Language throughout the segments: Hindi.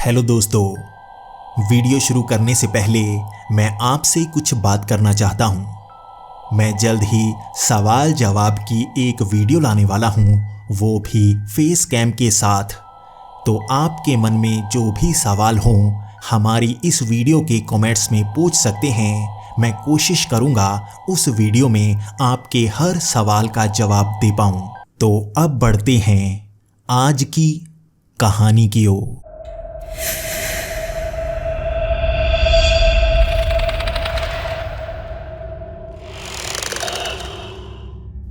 हेलो दोस्तों, वीडियो शुरू करने से पहले मैं आपसे कुछ बात करना चाहता हूँ। मैं जल्द ही सवाल जवाब की एक वीडियो लाने वाला हूँ, वो भी फेस कैम के साथ। तो आपके मन में जो भी सवाल हों हमारी इस वीडियो के कमेंट्स में पूछ सकते हैं। मैं कोशिश करूँगा उस वीडियो में आपके हर सवाल का जवाब दे पाऊँ। तो अब बढ़ते हैं आज की कहानी की ओर।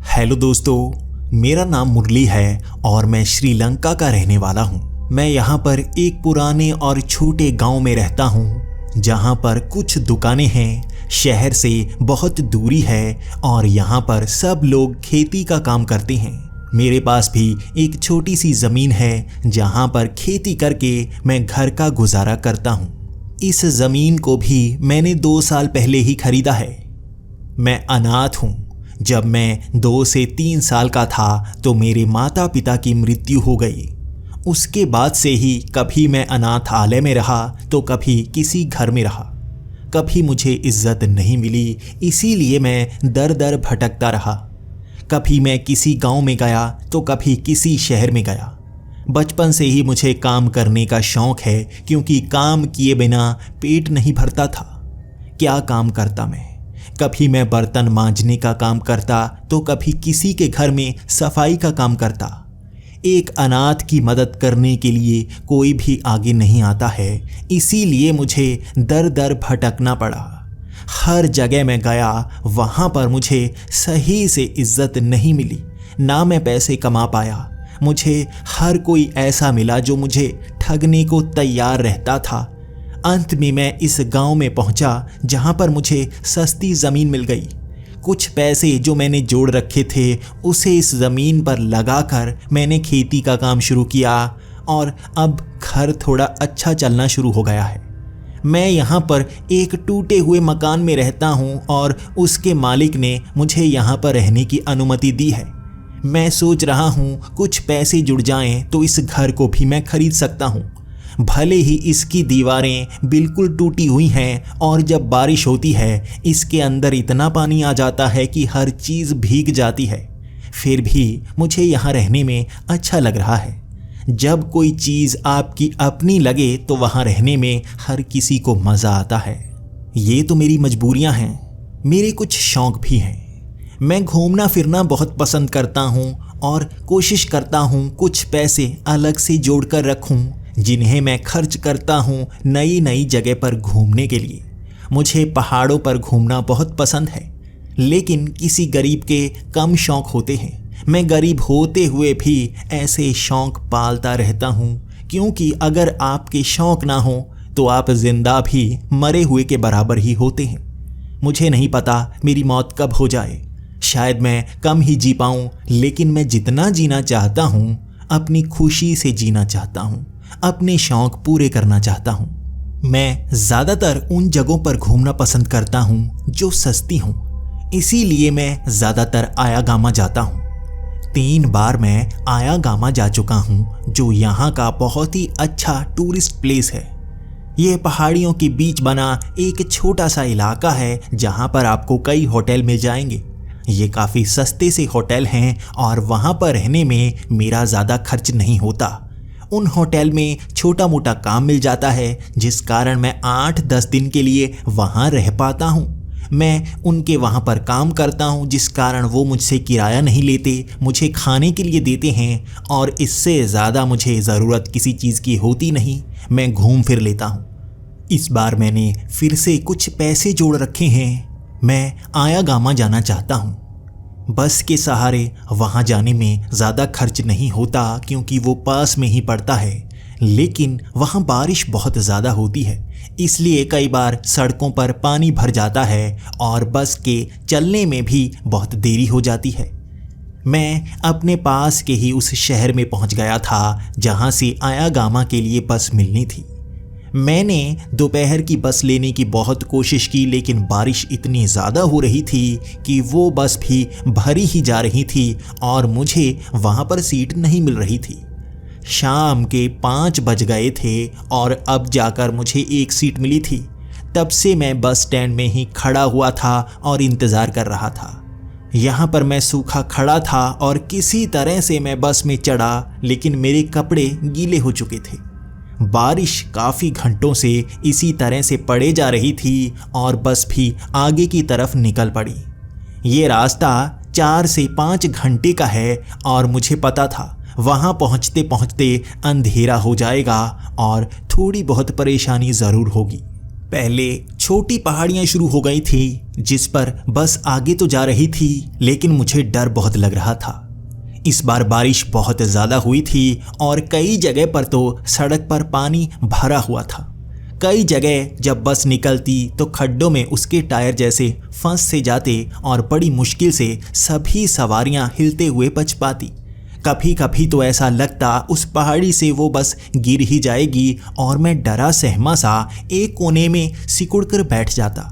हेलो दोस्तों, मेरा नाम मुरली है और मैं श्रीलंका का रहने वाला हूँ। मैं यहाँ पर एक पुराने और छोटे गांव में रहता हूँ, जहाँ पर कुछ दुकानें हैं, शहर से बहुत दूरी है और यहाँ पर सब लोग खेती का काम करते हैं। मेरे पास भी एक छोटी सी ज़मीन है, जहाँ पर खेती करके मैं घर का गुजारा करता हूँ। इस ज़मीन को भी मैंने 2 साल पहले ही खरीदा है। मैं अनाथ हूँ। जब मैं 2 से 3 साल का था तो मेरे माता पिता की मृत्यु हो गई। उसके बाद से ही कभी मैं अनाथालय में रहा तो कभी किसी घर में रहा। कभी मुझे इज्जत नहीं मिली, इसीलिए मैं दर दर भटकता रहा। कभी मैं किसी गांव में गया तो कभी किसी शहर में गया। बचपन से ही मुझे काम करने का शौक़ है, क्योंकि काम किए बिना पेट नहीं भरता था। क्या काम करता मैं? कभी मैं बर्तन मांजने का काम करता तो कभी किसी के घर में सफाई का काम करता। एक अनाथ की मदद करने के लिए कोई भी आगे नहीं आता है, इसीलिए मुझे दर दर भटकना पड़ा। हर जगह मैं गया, वहाँ पर मुझे सही से इज्जत नहीं मिली, ना मैं पैसे कमा पाया। मुझे हर कोई ऐसा मिला जो मुझे ठगने को तैयार रहता था। अंत में मैं इस गांव में पहुंचा, जहां पर मुझे सस्ती ज़मीन मिल गई। कुछ पैसे जो मैंने जोड़ रखे थे उसे इस ज़मीन पर लगाकर मैंने खेती का काम शुरू किया और अब घर थोड़ा अच्छा चलना शुरू हो गया है। मैं यहां पर एक टूटे हुए मकान में रहता हूं और उसके मालिक ने मुझे यहां पर रहने की अनुमति दी है। मैं सोच रहा हूं कुछ पैसे जुड़ जाएं तो इस घर को भी मैं खरीद सकता हूं। भले ही इसकी दीवारें बिल्कुल टूटी हुई हैं और जब बारिश होती है इसके अंदर इतना पानी आ जाता है कि हर चीज़ भीग जाती है, फिर भी मुझे यहाँ रहने में अच्छा लग रहा है। जब कोई चीज़ आपकी अपनी लगे तो वहाँ रहने में हर किसी को मज़ा आता है। ये तो मेरी मजबूरियाँ हैं। मेरे कुछ शौक़ भी हैं। मैं घूमना फिरना बहुत पसंद करता हूँ और कोशिश करता हूँ कुछ पैसे अलग से जोड़ कर रखूँ, जिन्हें मैं खर्च करता हूँ नई नई जगह पर घूमने के लिए। मुझे पहाड़ों पर घूमना बहुत पसंद है, लेकिन किसी गरीब के कम शौक़ होते हैं। मैं गरीब होते हुए भी ऐसे शौक़ पालता रहता हूँ, क्योंकि अगर आपके शौक़ ना हो तो आप जिंदा भी मरे हुए के बराबर ही होते हैं। मुझे नहीं पता मेरी मौत कब हो जाए। शायद मैं कम ही जी पाऊँ, लेकिन मैं जितना जीना चाहता हूँ अपनी खुशी से जीना चाहता हूँ, अपने शौक़ पूरे करना चाहता हूँ। मैं ज़्यादातर उन जगहों पर घूमना पसंद करता हूँ जो सस्ती हों, इसीलिए मैं ज़्यादातर आयागामा जाता हूँ। 3 बार मैं आयागामा जा चुका हूँ, जो यहाँ का बहुत ही अच्छा टूरिस्ट प्लेस है। ये पहाड़ियों के बीच बना एक छोटा सा इलाका है, जहाँ पर आपको कई होटल मिल जाएंगे। ये काफ़ी सस्ते से होटल हैं और वहाँ पर रहने में मेरा ज़्यादा खर्च नहीं होता। उन होटल में छोटा मोटा काम मिल जाता है, जिस कारण मैं 8-10 दिन के लिए वहाँ रह पाता हूँ। मैं उनके वहाँ पर काम करता हूँ, जिस कारण वो मुझसे किराया नहीं लेते, मुझे खाने के लिए देते हैं और इससे ज़्यादा मुझे ज़रूरत किसी चीज़ की होती नहीं। मैं घूम फिर लेता हूँ। इस बार मैंने फिर से कुछ पैसे जोड़ रखे हैं। मैं आयागामा जाना चाहता हूँ। बस के सहारे वहाँ जाने में ज़्यादा खर्च नहीं होता, क्योंकि वो पास में ही पड़ता है, लेकिन वहाँ बारिश बहुत ज़्यादा होती है, इसलिए कई बार सड़कों पर पानी भर जाता है और बस के चलने में भी बहुत देरी हो जाती है। मैं अपने पास के ही उस शहर में पहुँच गया था, जहाँ से आयागामा के लिए बस मिलनी थी। मैंने दोपहर की बस लेने की बहुत कोशिश की, लेकिन बारिश इतनी ज़्यादा हो रही थी कि वो बस भी भरी ही जा रही थी और मुझे वहाँ पर सीट नहीं मिल रही थी। शाम के 5 बज गए थे और अब जाकर मुझे एक सीट मिली थी। तब से मैं बस स्टैंड में ही खड़ा हुआ था और इंतज़ार कर रहा था। यहाँ पर मैं सूखा खड़ा था और किसी तरह से मैं बस में चढ़ा, लेकिन मेरे कपड़े गीले हो चुके थे। बारिश काफ़ी घंटों से इसी तरह से पड़े जा रही थी और बस भी आगे की तरफ निकल पड़ी। ये रास्ता 4 से 5 घंटे का है और मुझे पता था वहाँ पहुँचते पहुँचते अंधेरा हो जाएगा और थोड़ी बहुत परेशानी ज़रूर होगी। पहले छोटी पहाड़ियाँ शुरू हो गई थी जिस पर बस आगे तो जा रही थी, लेकिन मुझे डर बहुत लग रहा था। इस बार बारिश बहुत ज़्यादा हुई थी और कई जगह पर तो सड़क पर पानी भरा हुआ था। कई जगह जब बस निकलती तो खड्डों में उसके टायर जैसे फंस से जाते और बड़ी मुश्किल से सभी सवारियां हिलते हुए बच पाती। कभी कभी तो ऐसा लगता उस पहाड़ी से वो बस गिर ही जाएगी और मैं डरा सहमा सा एक कोने में सिकुड़कर बैठ जाता।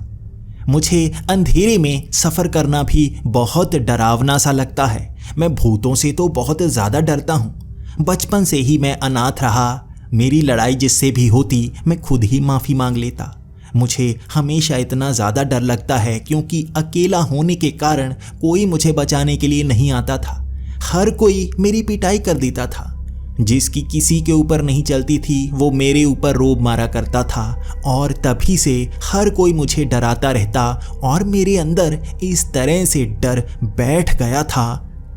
मुझे अंधेरे में सफ़र करना भी बहुत डरावना सा लगता है। मैं भूतों से तो बहुत ज़्यादा डरता हूँ। बचपन से ही मैं अनाथ रहा। मेरी लड़ाई जिससे भी होती मैं खुद ही माफ़ी मांग लेता। मुझे हमेशा इतना ज़्यादा डर लगता है क्योंकि अकेला होने के कारण कोई मुझे बचाने के लिए नहीं आता था। हर कोई मेरी पिटाई कर देता था। जिसकी किसी के ऊपर नहीं चलती थी वो मेरे ऊपर रोब मारा करता था और तभी से हर कोई मुझे डराता रहता और मेरे अंदर इस तरह से डर बैठ गया था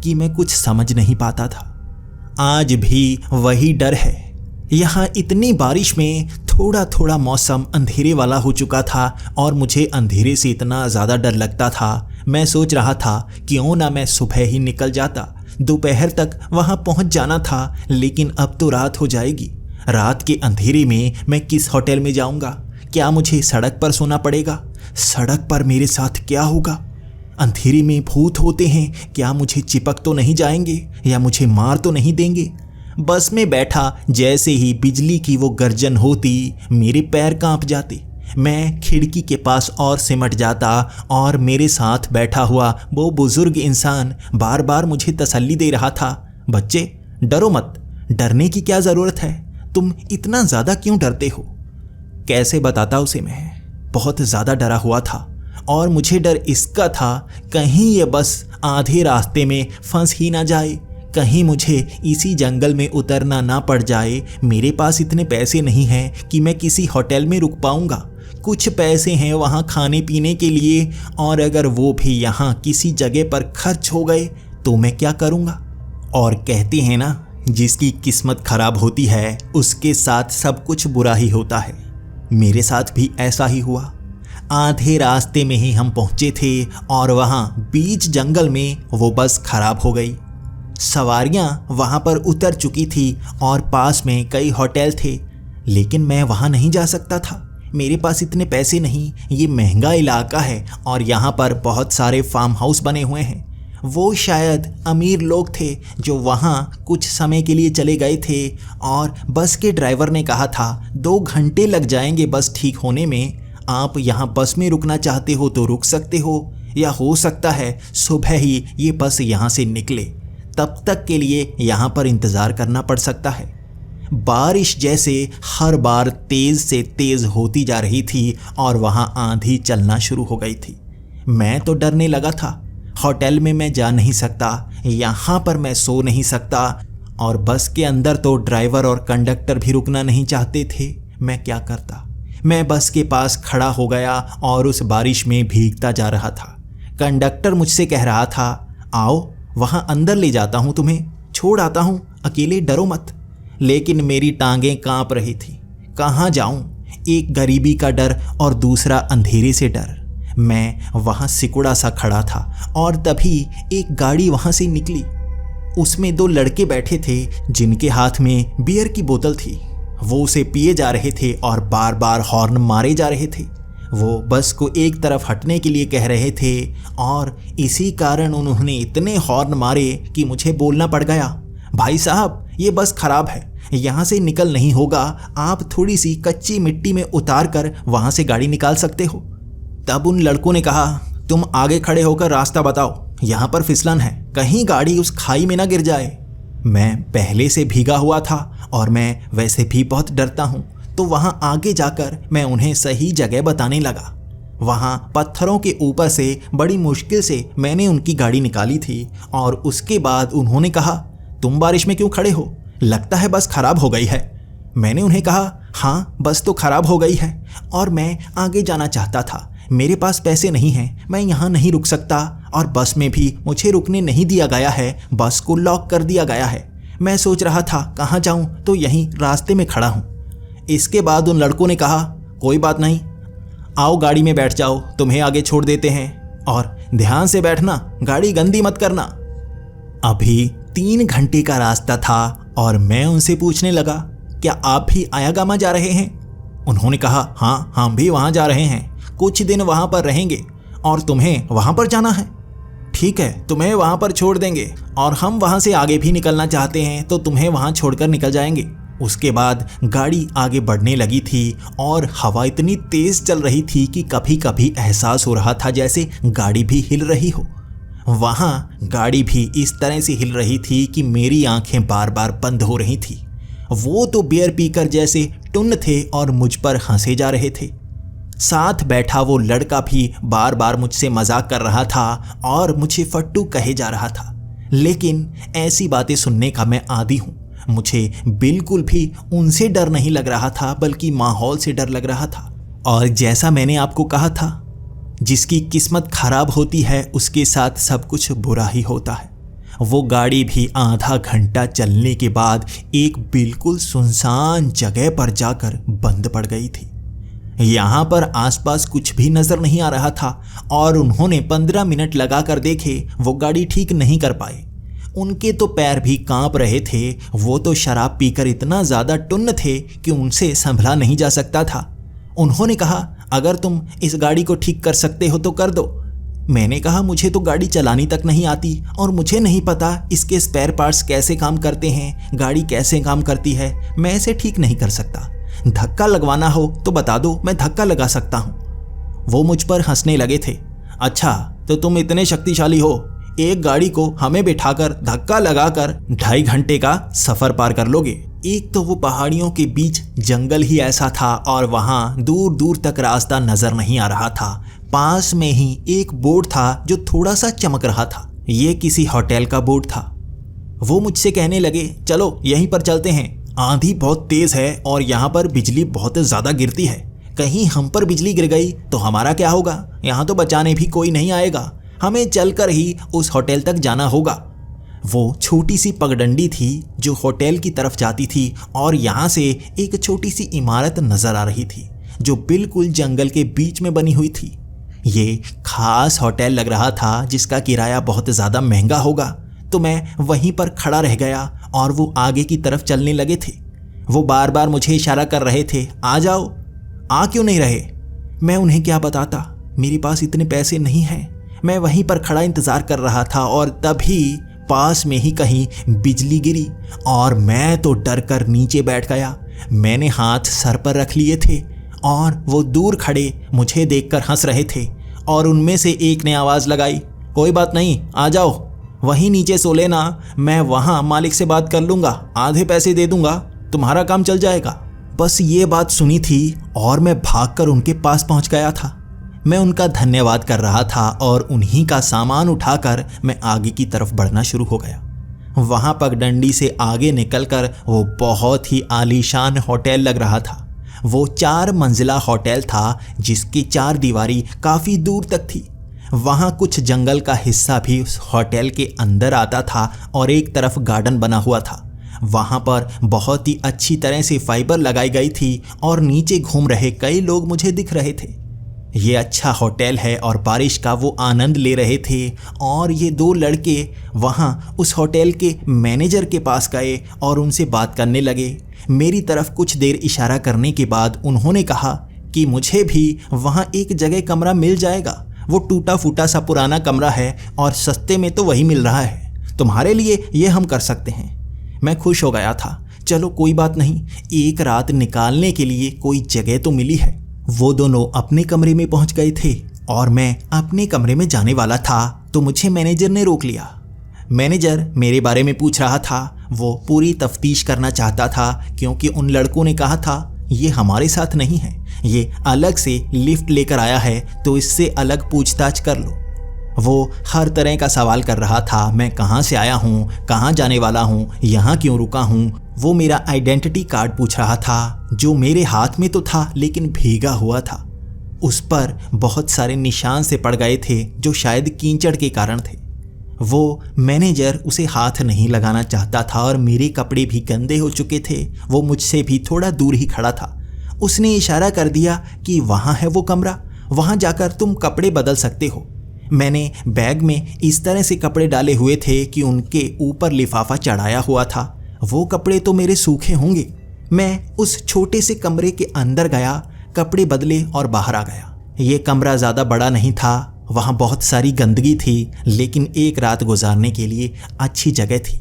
कि मैं कुछ समझ नहीं पाता था। आज भी वही डर है। यहाँ इतनी बारिश में थोड़ा थोड़ा मौसम अंधेरे वाला हो चुका था और मुझे अंधेरे से इतना ज़्यादा डर लगता था। मैं सोच रहा था क्यों ना मैं सुबह ही निकल जाता। दोपहर तक वहाँ पहुँच जाना था, लेकिन अब तो रात हो जाएगी। रात के अंधेरे में मैं किस होटल में जाऊँगा? क्या मुझे सड़क पर सोना पड़ेगा? सड़क पर मेरे साथ क्या होगा? अंधेरे में भूत होते हैं, क्या मुझे चिपक तो नहीं जाएंगे या मुझे मार तो नहीं देंगे? बस में बैठा जैसे ही बिजली की वो गर्जन होती मेरे पैर कांप जाते। मैं खिड़की के पास और सिमट जाता और मेरे साथ बैठा हुआ वो बुजुर्ग इंसान बार बार मुझे तसल्ली दे रहा था, बच्चे डरो मत, डरने की क्या ज़रूरत है, तुम इतना ज़्यादा क्यों डरते हो? कैसे बताता उसे मैं बहुत ज़्यादा डरा हुआ था और मुझे डर इसका था कहीं ये बस आधे रास्ते में फंस ही ना जाए, कहीं मुझे इसी जंगल में उतरना ना पड़ जाए। मेरे पास इतने पैसे नहीं हैं कि मैं किसी होटल में रुक पाऊंगा। कुछ पैसे हैं वहाँ खाने पीने के लिए और अगर वो भी यहाँ किसी जगह पर खर्च हो गए तो मैं क्या करूँगा? और कहते हैं ना, जिसकी किस्मत खराब होती है उसके साथ सब कुछ बुरा ही होता है। मेरे साथ भी ऐसा ही हुआ। आधे रास्ते में ही हम पहुँचे थे और वहाँ बीच जंगल में वो बस खराब हो गई। सवारियां वहां पर उतर चुकी थी और पास में कई होटल थे, लेकिन मैं वहां नहीं जा सकता था। मेरे पास इतने पैसे नहीं। ये महंगा इलाका है और यहाँ पर बहुत सारे फार्म हाउस बने हुए हैं। वो शायद अमीर लोग थे जो वहाँ कुछ समय के लिए चले गए थे और बस के ड्राइवर ने कहा था 2 घंटे लग जाएंगे बस ठीक होने में। आप यहाँ बस में रुकना चाहते हो तो रुक सकते हो, या हो सकता है सुबह ही ये बस यहाँ से निकले, तब तक के लिए यहाँ पर इंतज़ार करना पड़ सकता है। बारिश जैसे हर बार तेज़ से तेज़ होती जा रही थी और वहाँ आंधी चलना शुरू हो गई थी। मैं तो डरने लगा था। होटल में मैं जा नहीं सकता, यहाँ पर मैं सो नहीं सकता और बस के अंदर तो ड्राइवर और कंडक्टर भी रुकना नहीं चाहते थे। मैं क्या करता? मैं बस के पास खड़ा हो गया और उस बारिश में भीगता जा रहा था। कंडक्टर मुझसे कह रहा था, आओ वहाँ अंदर ले जाता हूँ तुम्हें, छोड़ आता हूँ, अकेले डरो मत। लेकिन मेरी टांगें कांप रही थी। कहाँ जाऊँ? एक गरीबी का डर और दूसरा अंधेरे से डर। मैं वहाँ सिकुड़ा सा खड़ा था और तभी एक गाड़ी वहाँ से निकली। उसमें 2 लड़के बैठे थे जिनके हाथ में बियर की बोतल थी। वो उसे पिए जा रहे थे और बार बार हॉर्न मारे जा रहे थे। वो बस को एक तरफ हटने के लिए कह रहे थे और इसी कारण उन्होंने इतने हॉर्न मारे कि मुझे बोलना पड़ गया, भाई साहब ये बस खराब है, यहाँ से निकल नहीं होगा, आप थोड़ी सी कच्ची मिट्टी में उतार कर वहाँ से गाड़ी निकाल सकते हो। तब उन लड़कों ने कहा, तुम आगे खड़े होकर रास्ता बताओ, यहाँ पर फिसलन है, कहीं गाड़ी उस खाई में ना गिर जाए। मैं पहले से भीगा हुआ था और मैं वैसे भी बहुत डरता हूँ, तो वहाँ आगे जाकर मैं उन्हें सही जगह बताने लगा। वहाँ पत्थरों के ऊपर से बड़ी मुश्किल से मैंने उनकी गाड़ी निकाली थी और उसके बाद उन्होंने कहा, तुम बारिश में क्यों खड़े हो? लगता है बस खराब हो गई है। मैंने उन्हें कहा, हाँ बस तो खराब हो गई है और मैं आगे जाना चाहता था। मेरे पास पैसे नहीं हैं, मैं यहाँ नहीं रुक सकता और बस में भी मुझे रुकने नहीं दिया गया है, बस को लॉक कर दिया गया है। मैं सोच रहा था कहाँ जाऊँ, तो यहीं रास्ते में खड़ा हूँ। इसके बाद उन लड़कों ने कहा, कोई बात नहीं, आओ गाड़ी में बैठ जाओ, तुम्हें आगे छोड़ देते हैं और ध्यान से बैठना, गाड़ी गंदी मत करना। अभी 3 घंटे का रास्ता था और मैं उनसे पूछने लगा, क्या आप भी आयागामा जा रहे हैं? उन्होंने कहा, हाँ हम भी वहाँ जा रहे हैं, कुछ दिन वहाँ पर रहेंगे और तुम्हें वहाँ पर जाना है। ठीक है, तुम्हें वहाँ पर छोड़ देंगे और हम वहाँ से आगे भी निकलना चाहते हैं, तो तुम्हें वहाँ छोड़कर निकल जाएंगे। उसके बाद गाड़ी आगे बढ़ने लगी थी और हवा इतनी तेज चल रही थी कि कभी कभी एहसास हो रहा था जैसे गाड़ी भी हिल रही हो। वहाँ गाड़ी भी इस तरह से हिल रही थी कि मेरी आंखें बार बार बंद हो रही थी। वो तो बियर पीकर जैसे टुन्न थे और मुझ पर हंसे जा रहे थे। साथ बैठा वो लड़का भी बार बार मुझसे मजाक कर रहा था और मुझे फट्टू कहे जा रहा था। लेकिन ऐसी बातें सुनने का मैं आदी हूँ। मुझे बिल्कुल भी उनसे डर नहीं लग रहा था, बल्कि माहौल से डर लग रहा था। और जैसा मैंने आपको कहा था, जिसकी किस्मत खराब होती है उसके साथ सब कुछ बुरा ही होता है। वो गाड़ी भी आधा घंटा चलने के बाद एक बिल्कुल सुनसान जगह पर जाकर बंद पड़ गई थी। यहाँ पर आसपास कुछ भी नजर नहीं आ रहा था और उन्होंने 15 मिनट लगाकर देखे, वो गाड़ी ठीक नहीं कर पाए। उनके तो पैर भी कांप रहे थे। वो तो शराब पीकर इतना ज़्यादा टुन्न थे कि उनसे संभला नहीं जा सकता था। उन्होंने कहा, अगर तुम इस गाड़ी को ठीक कर सकते हो तो कर दो। मैंने कहा, मुझे तो गाड़ी चलानी तक नहीं आती और मुझे नहीं पता इसके स्पेयर पार्ट्स कैसे काम करते हैं, गाड़ी कैसे काम करती है, मैं इसे ठीक नहीं कर सकता। धक्का लगवाना हो तो बता दो, मैं धक्का लगा सकता हूँ। वो मुझ पर हंसने लगे थे। अच्छा, तो तुम इतने शक्तिशाली हो, एक गाड़ी को हमें बिठाकर धक्का लगाकर 2.5 घंटे का सफर पार कर लोगे। एक तो वो पहाड़ियों के बीच जंगल ही ऐसा था और वहां दूर दूर तक रास्ता नजर नहीं आ रहा था। पास में ही एक बोर्ड था जो थोड़ा सा चमक रहा था। ये किसी होटल का बोर्ड था। वो मुझसे कहने लगे, चलो यहीं पर चलते हैं, आंधी बहुत तेज है और यहाँ पर बिजली बहुत ज्यादा गिरती है। कहीं हम पर बिजली गिर गई तो हमारा क्या होगा? यहाँ तो बचाने भी कोई नहीं आएगा, हमें चलकर ही उस होटल तक जाना होगा। वो छोटी सी पगडंडी थी जो होटल की तरफ जाती थी और यहाँ से एक छोटी सी इमारत नजर आ रही थी जो बिल्कुल जंगल के बीच में बनी हुई थी। ये खास होटल लग रहा था जिसका किराया बहुत ज़्यादा महंगा होगा। तो मैं वहीं पर खड़ा रह गया और वो आगे की तरफ चलने लगे थे। वो बार बार मुझे इशारा कर रहे थे, आ जाओ। आ क्यों नहीं रहे? मैं उन्हें क्या बताता, मेरे पास इतने पैसे नहीं हैं। मैं वहीं पर खड़ा इंतज़ार कर रहा था और तभी पास में ही कहीं बिजली गिरी और मैं तो डर कर नीचे बैठ गया। मैंने हाथ सर पर रख लिए थे और वो दूर खड़े मुझे देखकर हंस रहे थे और उनमें से एक ने आवाज़ लगाई, कोई बात नहीं, आ जाओ, वहीं नीचे सो लेना, मैं वहाँ मालिक से बात कर लूँगा, आधे पैसे दे दूँगा, तुम्हारा काम चल जाएगा। बस ये बात सुनी थी और मैं भागकर उनके पास पहुँच गया था। मैं उनका धन्यवाद कर रहा था और उन्हीं का सामान उठाकर मैं आगे की तरफ बढ़ना शुरू हो गया। वहाँ पगडंडी से आगे निकलकर वो बहुत ही आलीशान होटल लग रहा था। वो 4 मंजिला होटल था जिसकी 4 दीवारी काफ़ी दूर तक थी। वहाँ कुछ जंगल का हिस्सा भी उस होटल के अंदर आता था और एक तरफ गार्डन बना हुआ था। वहाँ पर बहुत ही अच्छी तरह से फाइबर लगाई गई थी और नीचे घूम रहे कई लोग मुझे दिख रहे थे। ये अच्छा होटल है और बारिश का वो आनंद ले रहे थे और ये 2 लड़के वहाँ उस होटल के मैनेजर के पास गए और उनसे बात करने लगे। मेरी तरफ कुछ देर इशारा करने के बाद उन्होंने कहा कि मुझे भी वहाँ एक जगह कमरा मिल जाएगा। वो टूटा फूटा सा पुराना कमरा है और सस्ते में तो वही मिल रहा है। तुम्हारे लिए ये हम कर सकते हैं। मैं खुश हो गया था। चलो कोई बात नहीं, एक रात निकालने के लिए कोई जगह तो मिली है। वो दोनों अपने कमरे में पहुंच गए थे और मैं अपने कमरे में जाने वाला था तो मुझे मैनेजर ने रोक लिया। मैनेजर मेरे बारे में पूछ रहा था वो पूरी तफ्तीश करना चाहता था क्योंकि उन लड़कों ने कहा था ये हमारे साथ नहीं है, ये अलग से लिफ्ट लेकर आया है तो इससे अलग पूछताछ कर लो। वो हर तरह का सवाल कर रहा था, मैं कहाँ से आया हूँ, कहाँ जाने वाला हूँ, यहाँ क्यों रुका हूँ। वो मेरा आइडेंटिटी कार्ड पूछ रहा था जो मेरे हाथ में तो था लेकिन भीगा हुआ था। उस पर बहुत सारे निशान से पड़ गए थे जो शायद कीचड़ के कारण थे। वो मैनेजर उसे हाथ नहीं लगाना चाहता था और मेरे कपड़े भी गंदे हो चुके थे। वो मुझसे भी थोड़ा दूर ही खड़ा था। उसने इशारा कर दिया कि वहाँ है वो कमरा, वहाँ जाकर तुम कपड़े बदल सकते हो। मैंने बैग में इस तरह से कपड़े डाले हुए थे कि उनके ऊपर लिफाफा चढ़ाया हुआ था। वो कपड़े तो मेरे सूखे होंगे। मैं उस छोटे से कमरे के अंदर गया, कपड़े बदले और बाहर आ गया। ये कमरा ज़्यादा बड़ा नहीं था, वहाँ बहुत सारी गंदगी थी, लेकिन एक रात गुजारने के लिए अच्छी जगह थी।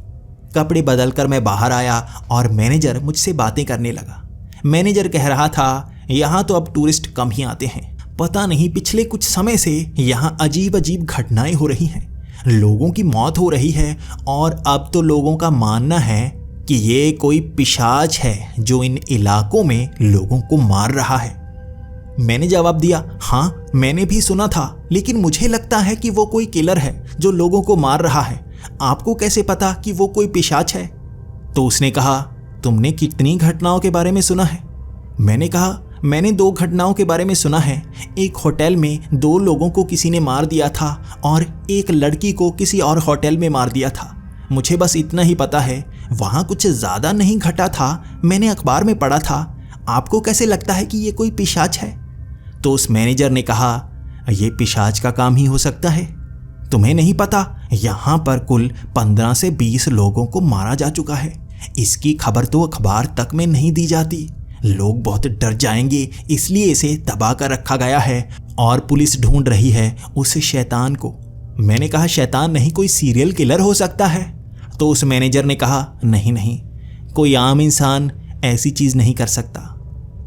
कपड़े बदलकर मैं बाहर आया और मैनेजर मुझसे बातें करने लगा। मैनेजर कह रहा था यहाँ तो अब टूरिस्ट कम ही आते हैं। पता नहीं पिछले कुछ समय से यहाँ अजीब अजीब घटनाएं हो रही हैं, लोगों की मौत हो रही है और अब तो लोगों का मानना है कि ये कोई पिशाच है जो इन इलाकों में लोगों को मार रहा है। मैंने जवाब दिया, हाँ मैंने भी सुना था, लेकिन मुझे लगता है कि वो कोई किलर है जो लोगों को मार रहा है। आपको कैसे पता कि वो कोई पिशाच है? तो उसने कहा, तुमने कितनी घटनाओं के बारे में सुना है? मैंने कहा, मैंने 2 घटनाओं के बारे में सुना है। एक होटल में 2 लोगों को किसी ने मार दिया था और एक लड़की को किसी और होटल में मार दिया था। मुझे बस इतना ही पता है, वहाँ कुछ ज़्यादा नहीं घटा था, मैंने अखबार में पढ़ा था। आपको कैसे लगता है कि ये कोई पिशाच है? तो उस मैनेजर ने कहा, ये पिशाच का काम ही हो सकता है। तुम्हें नहीं पता, यहाँ पर कुल 15 से 20 लोगों को मारा जा चुका है। इसकी खबर तो अखबार तक में नहीं दी जाती। लोग बहुत डर जाएंगे, इसलिए इसे दबा कर रखा गया है और पुलिस ढूंढ रही है उस शैतान को। मैंने कहा, शैतान नहीं, कोई सीरियल किलर हो सकता है। तो उस मैनेजर ने कहा, नहीं नहीं, कोई आम इंसान ऐसी चीज़ नहीं कर सकता।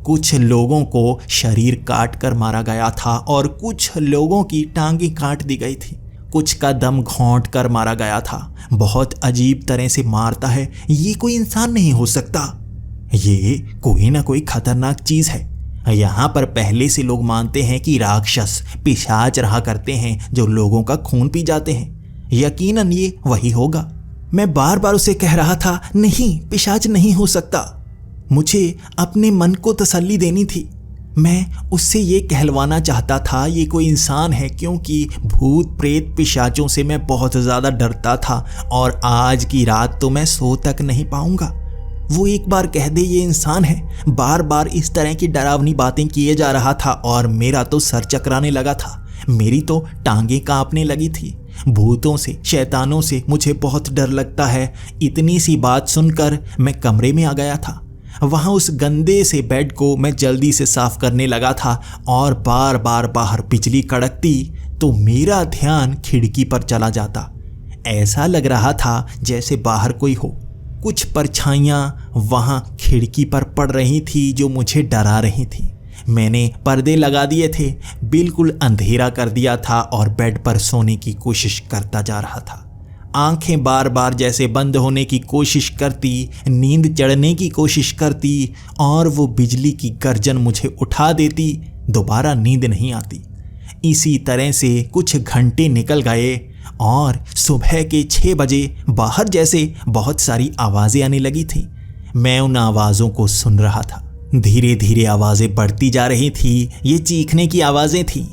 कुछ लोगों को शरीर काट कर मारा गया था और कुछ लोगों की टांगें काट दी गई थी, कुछ का दम घोंट कर मारा गया था। बहुत अजीब तरह से मारता है, ये कोई इंसान नहीं हो सकता। ये कोई ना कोई खतरनाक चीज़ है। यहाँ पर पहले से लोग मानते हैं कि राक्षस पिशाच रहा करते हैं जो लोगों का खून पी जाते हैं। यकीनन ये वही होगा। मैं बार बार उसे कह रहा था, नहीं, पिशाच नहीं हो सकता। मुझे अपने मन को तसल्ली देनी थी। मैं उससे ये कहलवाना चाहता था ये कोई इंसान है, क्योंकि भूत प्रेत पिशाचों से मैं बहुत ज़्यादा डरता था और आज की रात तो मैं सो तक नहीं पाऊंगा। वो एक बार कह दे ये इंसान है। बार बार इस तरह की डरावनी बातें किए जा रहा था और मेरा तो सर चकराने लगा था। मेरी तो टांगें कांपने लगी थी। भूतों से, शैतानों से मुझे बहुत डर लगता है। इतनी सी बात सुनकर मैं कमरे में आ गया था। वहाँ उस गंदे से बेड को मैं जल्दी से साफ करने लगा था और बार बार बाहर बिजली कड़कती तो मेरा ध्यान खिड़की पर चला जाता। ऐसा लग रहा था जैसे बाहर कोई हो। कुछ परछाइयाँ वहाँ खिड़की पर पड़ रही थी जो मुझे डरा रही थी। मैंने पर्दे लगा दिए थे, बिल्कुल अंधेरा कर दिया था और बेड पर सोने की कोशिश करता जा रहा था। आंखें बार बार जैसे बंद होने की कोशिश करती, नींद चढ़ने की कोशिश करती और वो बिजली की गर्जन मुझे उठा देती। दोबारा नींद नहीं आती। इसी तरह से कुछ घंटे निकल गए और सुबह के 6 बजे बाहर जैसे बहुत सारी आवाज़ें आने लगी थीं। मैं उन आवाज़ों को सुन रहा था। धीरे धीरे आवाज़ें बढ़ती जा रही थी। ये चीखने की आवाज़ें थीं।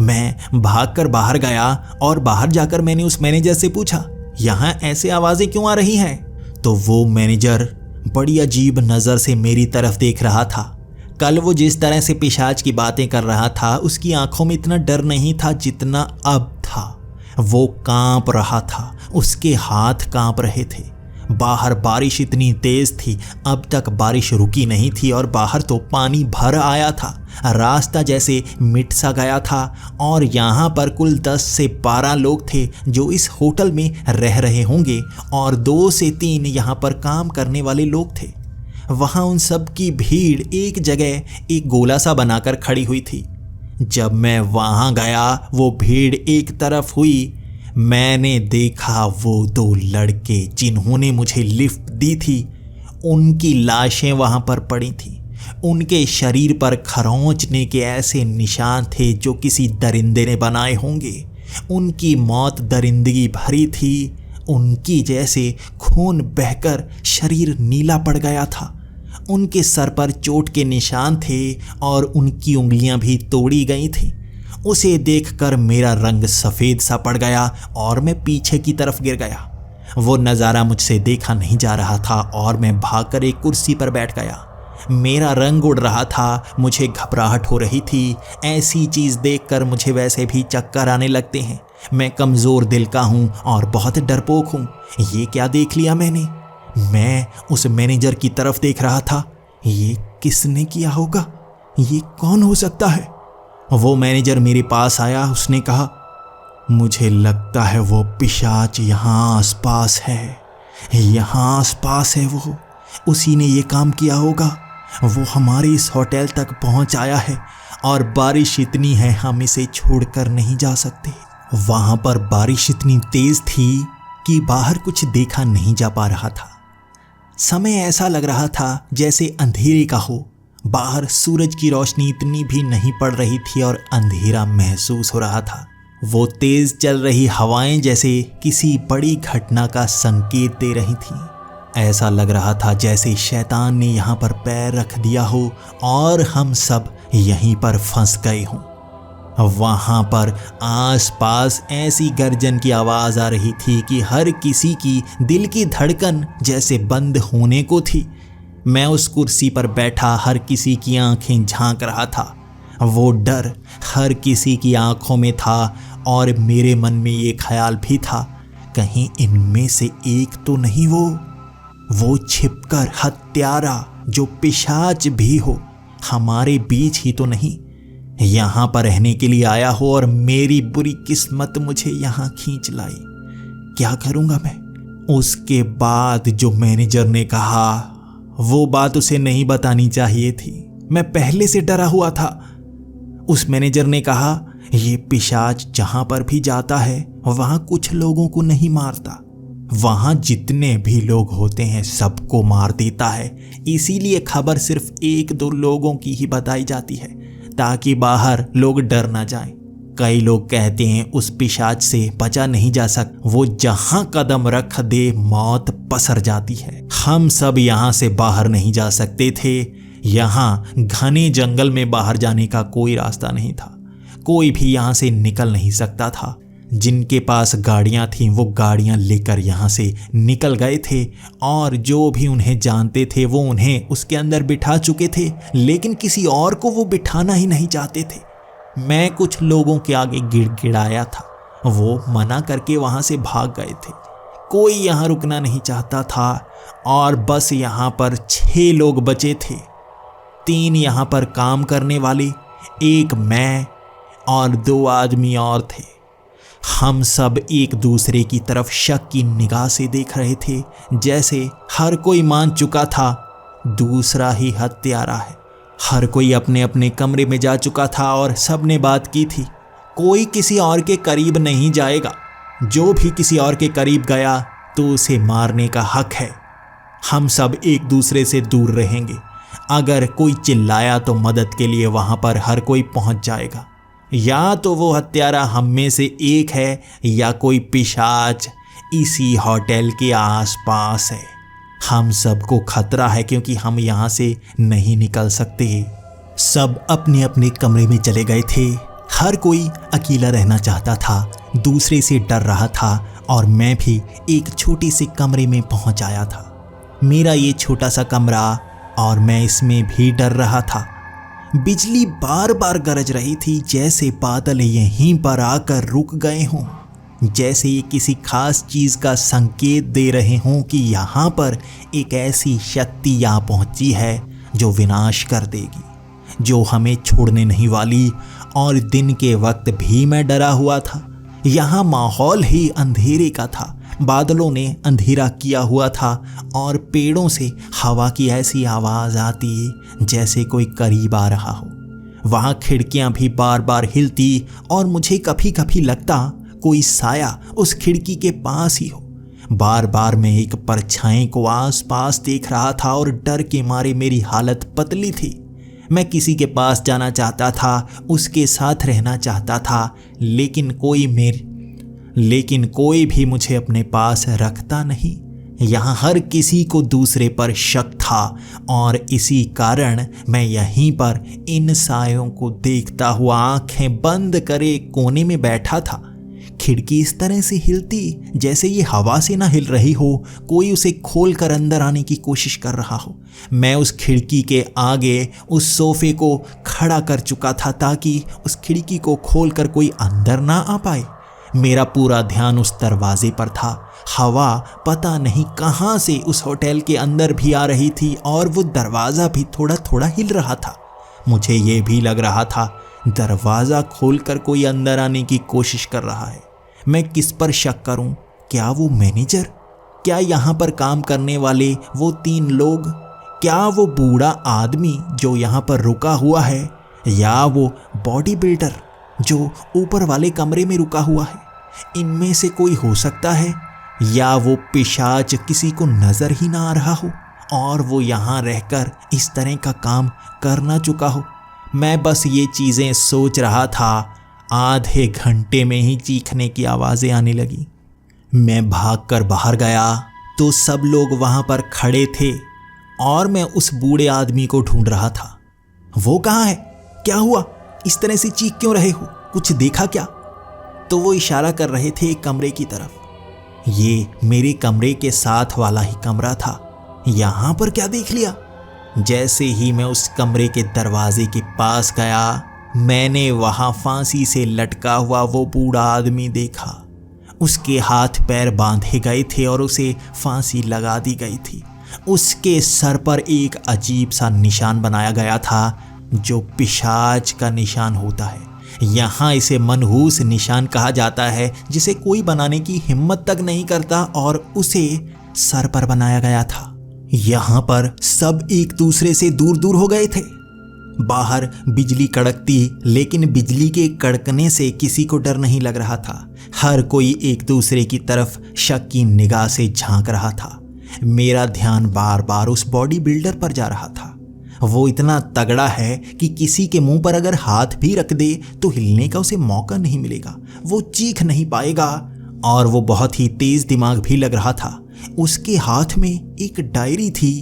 मैं भागकर बाहर गया और बाहर जाकर मैंने उस मैनेजर से पूछा, यहाँ ऐसे आवाज़ें क्यों आ रही हैं? तो वो मैनेजर बड़ी अजीब नज़र से मेरी तरफ देख रहा था। कल वो जिस तरह से पिशाच की बातें कर रहा था, उसकी आंखों में इतना डर नहीं था जितना अब था। वो कांप रहा था, उसके हाथ कांप रहे थे। बाहर बारिश इतनी तेज थी, अब तक बारिश रुकी नहीं थी और बाहर तो पानी भर आया था। रास्ता जैसे मिट सा गया था और यहाँ पर कुल 10 से 12 लोग थे जो इस होटल में रह रहे होंगे और 2 से 3 यहाँ पर काम करने वाले लोग थे। वहाँ उन सब की भीड़ एक जगह एक गोला सा बनाकर खड़ी हुई थी। जब मैं वहाँ गया वो भीड़ एक तरफ हुई। मैंने देखा वो दो लड़के जिन्होंने मुझे लिफ्ट दी थी, उनकी लाशें वहां पर पड़ी थीं। उनके शरीर पर खरोंचने के ऐसे निशान थे जो किसी दरिंदे ने बनाए होंगे। उनकी मौत दरिंदगी भरी थी। उनकी जैसे खून बहकर शरीर नीला पड़ गया था। उनके सर पर चोट के निशान थे और उनकी उंगलियां भी तोड़ी गई थीं। उसे देखकर मेरा रंग सफ़ेद सा पड़ गया और मैं पीछे की तरफ गिर गया। वो नज़ारा मुझसे देखा नहीं जा रहा था और मैं भागकर एक कुर्सी पर बैठ गया। मेरा रंग उड़ रहा था, मुझे घबराहट हो रही थी। ऐसी चीज़ देखकर मुझे वैसे भी चक्कर आने लगते हैं। मैं कमज़ोर दिल का हूँ और बहुत डरपोक हूँ। ये क्या देख लिया मैंने? मैं उस मैनेजर की तरफ देख रहा था। ये किसने किया होगा? ये कौन हो सकता है? वो मैनेजर मेरे पास आया। उसने कहा, मुझे लगता है वो पिशाच यहाँ आसपास है। यहाँ आसपास है वो। उसी ने ये काम किया होगा। वो हमारे इस होटल तक पहुँच आया है और बारिश इतनी है हम इसे छोड़कर नहीं जा सकते। वहाँ पर बारिश इतनी तेज़ थी कि बाहर कुछ देखा नहीं जा पा रहा था। समय ऐसा लग रहा था जैसे अंधेरे का हो। बाहर सूरज की रोशनी इतनी भी नहीं पड़ रही थी और अंधेरा महसूस हो रहा था। वो तेज चल रही हवाएं जैसे किसी बड़ी घटना का संकेत दे रही थीं। ऐसा लग रहा था जैसे शैतान ने यहाँ पर पैर रख दिया हो और हम सब यहीं पर फंस गए हों। वहाँ पर आसपास ऐसी गर्जन की आवाज़ आ रही थी कि हर किसी की दिल की धड़कन जैसे बंद होने को थी। मैं उस कुर्सी पर बैठा हर किसी की आंखें झांक रहा था। वो डर हर किसी की आंखों में था और मेरे मन में ये ख्याल भी था, कहीं इनमें से एक तो नहीं वो छिपकर हत्यारा जो पिशाच भी हो हमारे बीच ही तो नहीं यहाँ पर रहने के लिए आया हो और मेरी बुरी किस्मत मुझे यहाँ खींच लाई। क्या करूँगा मैं? उसके बाद जो मैनेजर ने कहा वो बात उसे नहीं बतानी चाहिए थी। मैं पहले से डरा हुआ था। उस मैनेजर ने कहा, ये पिशाच जहाँ पर भी जाता है वहाँ कुछ लोगों को नहीं मारता। वहाँ जितने भी लोग होते हैं सबको मार देता है। इसीलिए खबर सिर्फ एक दो लोगों की ही बताई जाती है ताकि बाहर लोग डर ना जाएं। कई लोग कहते हैं उस पिशाच से बचा नहीं जा सकता। वो जहां कदम रख दे मौत पसर जाती है। हम सब यहाँ से बाहर नहीं जा सकते थे। यहाँ घने जंगल में बाहर जाने का कोई रास्ता नहीं था। कोई भी यहाँ से निकल नहीं सकता था। जिनके पास गाड़ियाँ थीं वो गाड़ियाँ लेकर यहाँ से निकल गए थे और जो भी उन्हें जानते थे वो उन्हें उसके अंदर बिठा चुके थे, लेकिन किसी और को वो बिठाना ही नहीं चाहते थे। मैं कुछ लोगों के आगे गिड़गिड़ाया था। वो मना करके वहाँ से भाग गए थे। कोई यहाँ रुकना नहीं चाहता था और बस यहाँ पर 6 लोग बचे थे। 3 यहाँ पर काम करने वाले, 1 मैं और 2 आदमी और थे। हम सब एक दूसरे की तरफ शक की निगाह से देख रहे थे, जैसे हर कोई मान चुका था दूसरा ही हत्यारा है। हर कोई अपने अपने कमरे में जा चुका था और सब ने बात की थी, कोई किसी और के करीब नहीं जाएगा। जो भी किसी और के करीब गया तो उसे मारने का हक है। हम सब एक दूसरे से दूर रहेंगे। अगर कोई चिल्लाया तो मदद के लिए वहाँ पर हर कोई पहुँच जाएगा। या तो वो हत्यारा हम में से एक है या कोई पिशाच इसी होटल के आसपास है। हम सबको खतरा है क्योंकि हम यहाँ से नहीं निकल सकते। सब अपने अपने कमरे में चले गए थे। हर कोई अकेला रहना चाहता था, दूसरे से डर रहा था और मैं भी एक छोटे से कमरे में पहुँच आया था। मेरा ये छोटा सा कमरा और मैं इसमें भी डर रहा था। बिजली बार बार गरज रही थी, जैसे बादल यहीं पर आकर रुक गए हों, जैसे ये किसी खास चीज़ का संकेत दे रहे हों कि यहाँ पर एक ऐसी शक्ति यहाँ पहुँची है जो विनाश कर देगी, जो हमें छोड़ने नहीं वाली। और दिन के वक्त भी मैं डरा हुआ था। यहाँ माहौल ही अंधेरे का था। बादलों ने अंधेरा किया हुआ था और पेड़ों से हवा की ऐसी आवाज़ आती जैसे कोई करीब आ रहा हो। वहाँ खिड़कियाँ भी बार बार हिलती और मुझे कभी कभी लगता कोई साया उस खिड़की के पास ही हो। बार बार मैं एक परछाई को आसपास देख रहा था और डर के मारे मेरी हालत पतली थी। मैं किसी के पास जाना चाहता था, उसके साथ रहना चाहता था, लेकिन कोई भी मुझे अपने पास रखता नहीं। यहाँ हर किसी को दूसरे पर शक था और इसी कारण मैं यहीं पर इन सायों को देखता हुआ आंखें बंद करे कोने में बैठा था। खिड़की इस तरह से हिलती जैसे ये हवा से ना हिल रही हो, कोई उसे खोलकर अंदर आने की कोशिश कर रहा हो। मैं उस खिड़की के आगे उस सोफे को खड़ा कर चुका था ताकि उस खिड़की को खोलकर कोई अंदर ना आ पाए। मेरा पूरा ध्यान उस दरवाजे पर था। हवा पता नहीं कहाँ से उस होटल के अंदर भी आ रही थी और वो दरवाज़ा भी थोड़ा थोड़ा हिल रहा था। मुझे ये भी लग रहा था दरवाज़ा खोलकर कोई अंदर आने की कोशिश कर रहा है। मैं किस पर शक करूं? क्या वो मैनेजर? क्या यहाँ पर काम करने वाले वो 3 लोग? क्या वो बूढ़ा आदमी जो यहाँ पर रुका हुआ है? या वो बॉडी बिल्डर जो ऊपर वाले कमरे में रुका हुआ है? इनमें से कोई हो सकता है। या वो पिशाच किसी को नज़र ही ना आ रहा हो और वो यहाँ रहकर इस तरह का काम कर ना चुका हो। मैं बस ये चीज़ें सोच रहा था। आधे घंटे में ही चीखने की आवाज़ें आने लगी। मैं भागकर बाहर गया तो सब लोग वहाँ पर खड़े थे और मैं उस बूढ़े आदमी को ढूंढ रहा था। वो कहाँ है? क्या हुआ? इस तरह से चीख क्यों रहे हो? कुछ देखा क्या? तो वो इशारा कर रहे थे एक कमरे की तरफ। ये मेरे कमरे के साथ वाला ही कमरा था। यहाँ पर क्या देख लिया? जैसे ही मैं उस कमरे के दरवाजे के पास गया, मैंने वहाँ फांसी से लटका हुआ वो बूढ़ा आदमी देखा। उसके हाथ पैर बांधे गए थे और उसे फांसी लगा दी गई थी। उसके सर पर एक अजीब सा निशान बनाया गया था जो पिशाच का निशान होता है। यहाँ इसे मनहूस निशान कहा जाता है, जिसे कोई बनाने की हिम्मत तक नहीं करता और उसे सर पर बनाया गया था। यहाँ पर सब एक दूसरे से दूर दूर हो गए थे। बाहर बिजली कड़कती, लेकिन बिजली के कड़कने से किसी को डर नहीं लग रहा था। हर कोई एक दूसरे की तरफ शक की निगाह से झांक रहा था। मेरा ध्यान बार बार उस बॉडी बिल्डर पर जा रहा था। वो इतना तगड़ा है कि किसी के मुंह पर अगर हाथ भी रख दे तो हिलने का उसे मौका नहीं मिलेगा। वो चीख नहीं पाएगा और वो बहुत ही तेज दिमाग भी लग रहा था। उसके हाथ में एक डायरी थी,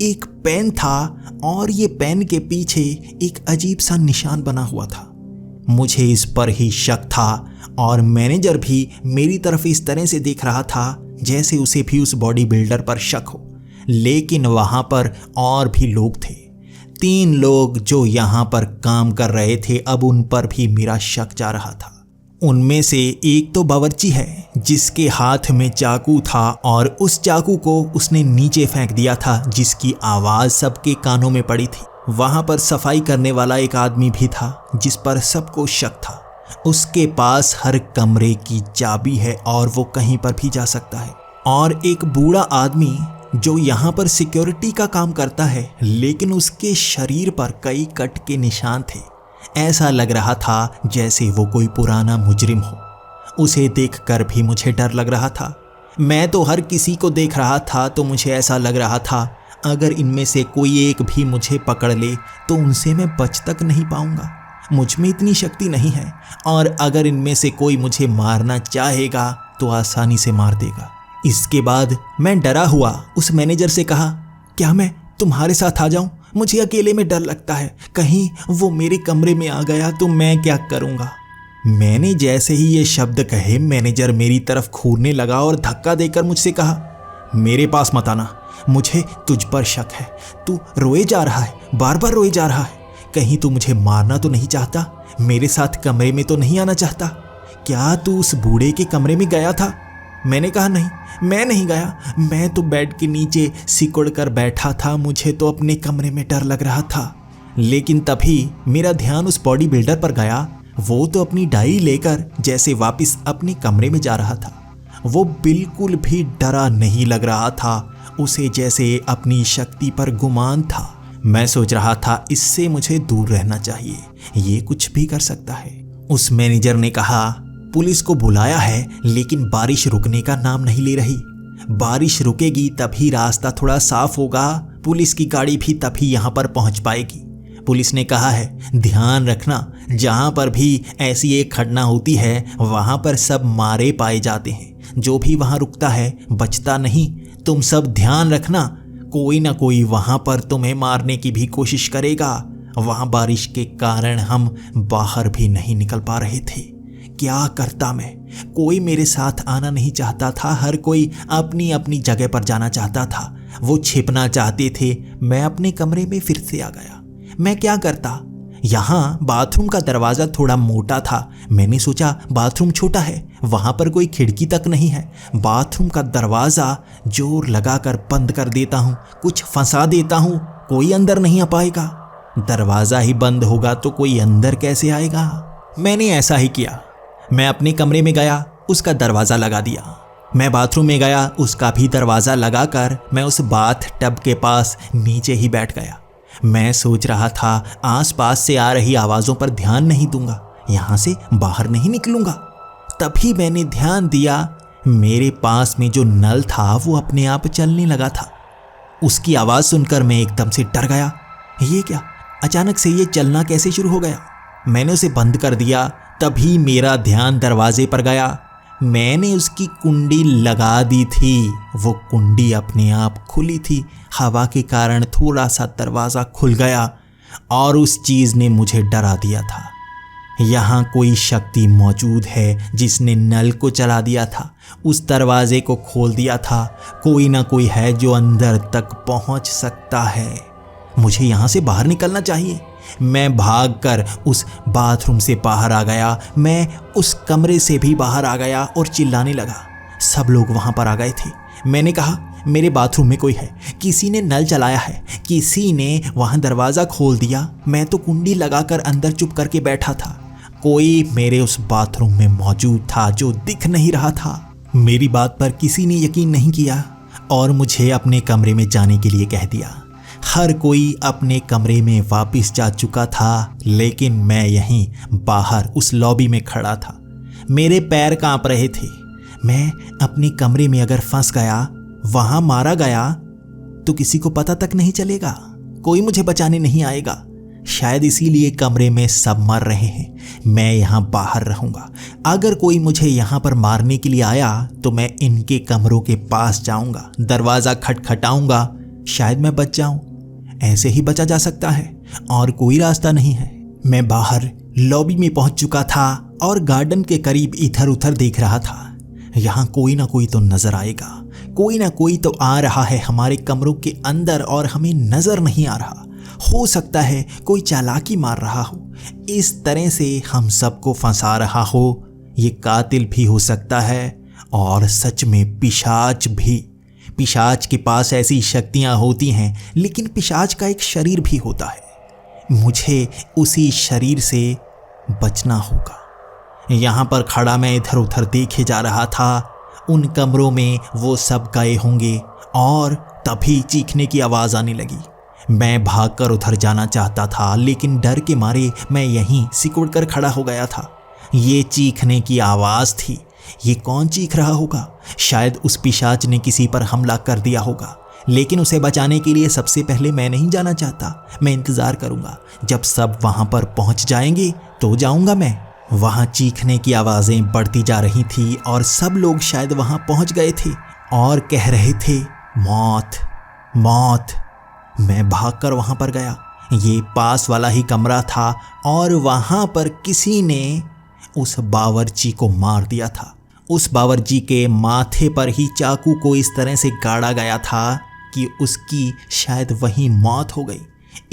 एक पेन था और ये पेन के पीछे एक अजीब सा निशान बना हुआ था। मुझे इस पर ही शक था और मैनेजर भी मेरी तरफ इस तरह से देख रहा था जैसे उसे भी उस बॉडी बिल्डर पर शक हो। लेकिन वहाँ पर और भी लोग थे। 3 लोग जो यहाँ पर काम कर रहे थे, अब उन पर भी मेरा शक जा रहा था। उनमें से एक तो बावर्ची है जिसके हाथ में चाकू था और उस चाकू को उसने नीचे फेंक दिया था, जिसकी आवाज़ सबके कानों में पड़ी थी। वहाँ पर सफाई करने वाला एक आदमी भी था जिस पर सबको शक था। उसके पास हर कमरे की चाबी है और वो कहीं पर भी जा सकता है। और एक बूढ़ा आदमी जो यहाँ पर सिक्योरिटी का काम करता है, लेकिन उसके शरीर पर कई कट के निशान थे। ऐसा लग रहा था जैसे वो कोई पुराना मुजरिम हो। उसे देखकर भी मुझे डर लग रहा था। मैं तो हर किसी को देख रहा था तो मुझे ऐसा लग रहा था अगर इनमें से कोई एक भी मुझे पकड़ ले तो उनसे मैं बच तक नहीं पाऊंगा। मुझ में इतनी शक्ति नहीं है और अगर इनमें से कोई मुझे मारना चाहेगा तो आसानी से मार देगा। इसके बाद मैं डरा हुआ उस मैनेजर से कहा, क्या मैं तुम्हारे साथ आ जाऊं? मुझे अकेले में डर लगता है, कहीं वो मेरे कमरे में आ गया तो मैं क्या करूंगा। मैंने जैसे ही ये शब्द कहे, मैनेजर मेरी तरफ घूरने लगा और धक्का देकर मुझसे कहा, मेरे पास मत आना, मुझे तुझ पर शक है। तू रोए जा रहा है, बार बार रोए जा रहा है। कहीं तू मुझे मारना तो नहीं चाहता? मेरे साथ कमरे में तो नहीं आना चाहता? क्या तू उस बूढ़े के कमरे में गया था? मैंने कहा, नहीं, मैं नहीं गया। मैं तो बेड के नीचे सिकुड़ कर बैठा था। मुझे तो अपने कमरे में डर लग रहा था। लेकिन तभी मेरा ध्यान उस बॉडी बिल्डर पर गया। वो तो अपनी डायरी लेकर जैसे वापस अपने कमरे में जा रहा था। वो बिल्कुल भी डरा नहीं लग रहा था। उसे जैसे अपनी शक्ति पर गुमान था। मैं सोच रहा था इससे मुझे दूर रहना चाहिए, ये कुछ भी कर सकता है। उस मैनेजर ने कहा, पुलिस को बुलाया है, लेकिन बारिश रुकने का नाम नहीं ले रही। बारिश रुकेगी तभी रास्ता थोड़ा साफ होगा, पुलिस की गाड़ी भी तभी यहाँ पर पहुँच पाएगी। पुलिस ने कहा है ध्यान रखना, जहाँ पर भी ऐसी एक घटना होती है वहाँ पर सब मारे पाए जाते हैं, जो भी वहाँ रुकता है बचता नहीं। तुम सब ध्यान रखना, कोई ना कोई वहाँ पर तुम्हें मारने की भी कोशिश करेगा। वहाँ बारिश के कारण हम बाहर भी नहीं निकल पा रहे थे। क्या करता मैं, कोई मेरे साथ आना नहीं चाहता था, हर कोई अपनी अपनी जगह पर जाना चाहता था। वो छिपना चाहते थे, मैं अपने कमरे में फिर से आ गया। मैं क्या करता, यहाँ बाथरूम का दरवाज़ा थोड़ा मोटा था। मैंने सोचा बाथरूम छोटा है, वहाँ पर कोई खिड़की तक नहीं है, बाथरूम का दरवाज़ा जोर लगाकर बंद कर देता हूँ, कुछ फंसा देता हूँ, कोई अंदर नहीं आ पाएगा। दरवाज़ा ही बंद होगा तो कोई अंदर कैसे आएगा। मैंने ऐसा ही किया। मैं अपने कमरे में गया, उसका दरवाज़ा लगा दिया। मैं बाथरूम में गया, उसका भी दरवाज़ा लगाकर मैं उस बाथ टब के पास नीचे ही बैठ गया। मैं सोच रहा था आसपास से आ रही आवाज़ों पर ध्यान नहीं दूंगा, यहाँ से बाहर नहीं निकलूंगा। तभी मैंने ध्यान दिया, मेरे पास में जो नल था वो अपने आप चलने लगा था। उसकी आवाज़ सुनकर मैं एकदम से डर गया। ये क्या, अचानक से ये चलना कैसे शुरू हो गया। मैंने उसे बंद कर दिया। तभी मेरा ध्यान दरवाजे पर गया। मैंने उसकी कुंडी लगा दी थी, वो कुंडी अपने आप खुली थी। हवा के कारण थोड़ा सा दरवाज़ा खुल गया और उस चीज़ ने मुझे डरा दिया था। यहाँ कोई शक्ति मौजूद है जिसने नल को चला दिया था, उस दरवाजे को खोल दिया था। कोई ना कोई है जो अंदर तक पहुँच सकता है। मुझे यहाँ से बाहर निकलना चाहिए। मैं भागकर उस बाथरूम से बाहर आ गया। मैं उस कमरे से भी बाहर आ गया और चिल्लाने लगा। सब लोग वहाँ पर आ गए थे। मैंने कहा मेरे बाथरूम में कोई है, किसी ने नल चलाया है, किसी ने वहाँ दरवाज़ा खोल दिया। मैं तो कुंडी लगाकर अंदर चुप करके बैठा था। कोई मेरे उस बाथरूम में मौजूद था जो दिख नहीं रहा था। मेरी बात पर किसी ने यकीन नहीं किया और मुझे अपने कमरे में जाने के लिए कह दिया। हर कोई अपने कमरे में वापस जा चुका था, लेकिन मैं यहीं बाहर उस लॉबी में खड़ा था। मेरे पैर कांप रहे थे। मैं अपने कमरे में अगर फंस गया, वहाँ मारा गया, तो किसी को पता तक नहीं चलेगा, कोई मुझे बचाने नहीं आएगा। शायद इसीलिए कमरे में सब मर रहे हैं। मैं यहाँ बाहर रहूँगा। अगर कोई मुझे यहाँ पर मारने के लिए आया तो मैं इनके कमरों के पास जाऊँगा, दरवाज़ा खटखटाऊँगा, शायद मैं बच जाऊँ। ऐसे ही बचा जा सकता है और कोई रास्ता नहीं है। मैं बाहर लॉबी में पहुंच चुका था और गार्डन के करीब इधर उधर देख रहा था। यहाँ कोई ना कोई तो नजर आएगा, कोई ना कोई तो आ रहा है हमारे कमरों के अंदर और हमें नजर नहीं आ रहा। हो सकता है कोई चालाकी मार रहा हो, इस तरह से हम सबको फंसा रहा हो। ये कातिल भी हो सकता है और सच में पिशाच भी। पिशाच के पास ऐसी शक्तियां होती हैं, लेकिन पिशाच का एक शरीर भी होता है। मुझे उसी शरीर से बचना होगा। यहाँ पर खड़ा मैं इधर उधर देखे जा रहा था। उन कमरों में वो सब गए होंगे और तभी चीखने की आवाज़ आने लगी। मैं भागकर उधर जाना चाहता था, लेकिन डर के मारे मैं यहीं सिकुड़ कर खड़ा हो गया था। ये चीखने की आवाज़ थी। ये कौन चीख रहा होगा? शायद उस पिशाच ने किसी पर हमला कर दिया होगा, लेकिन उसे बचाने के लिए सबसे पहले मैं नहीं जाना चाहता। मैं इंतज़ार करूंगा, जब सब वहां पर पहुंच जाएंगे तो जाऊंगा मैं। वहां चीखने की आवाज़ें बढ़ती जा रही थी और सब लोग शायद वहां पहुंच गए थे और कह रहे थे मौत मौत। मैं भागकर वहां पर गया। ये पास वाला ही कमरा था और वहां पर किसी ने उस बावर्ची को मार दिया था। उस बावर्ची के माथे पर ही चाकू को इस तरह से गाड़ा गया था कि उसकी शायद वहीं मौत हो गई।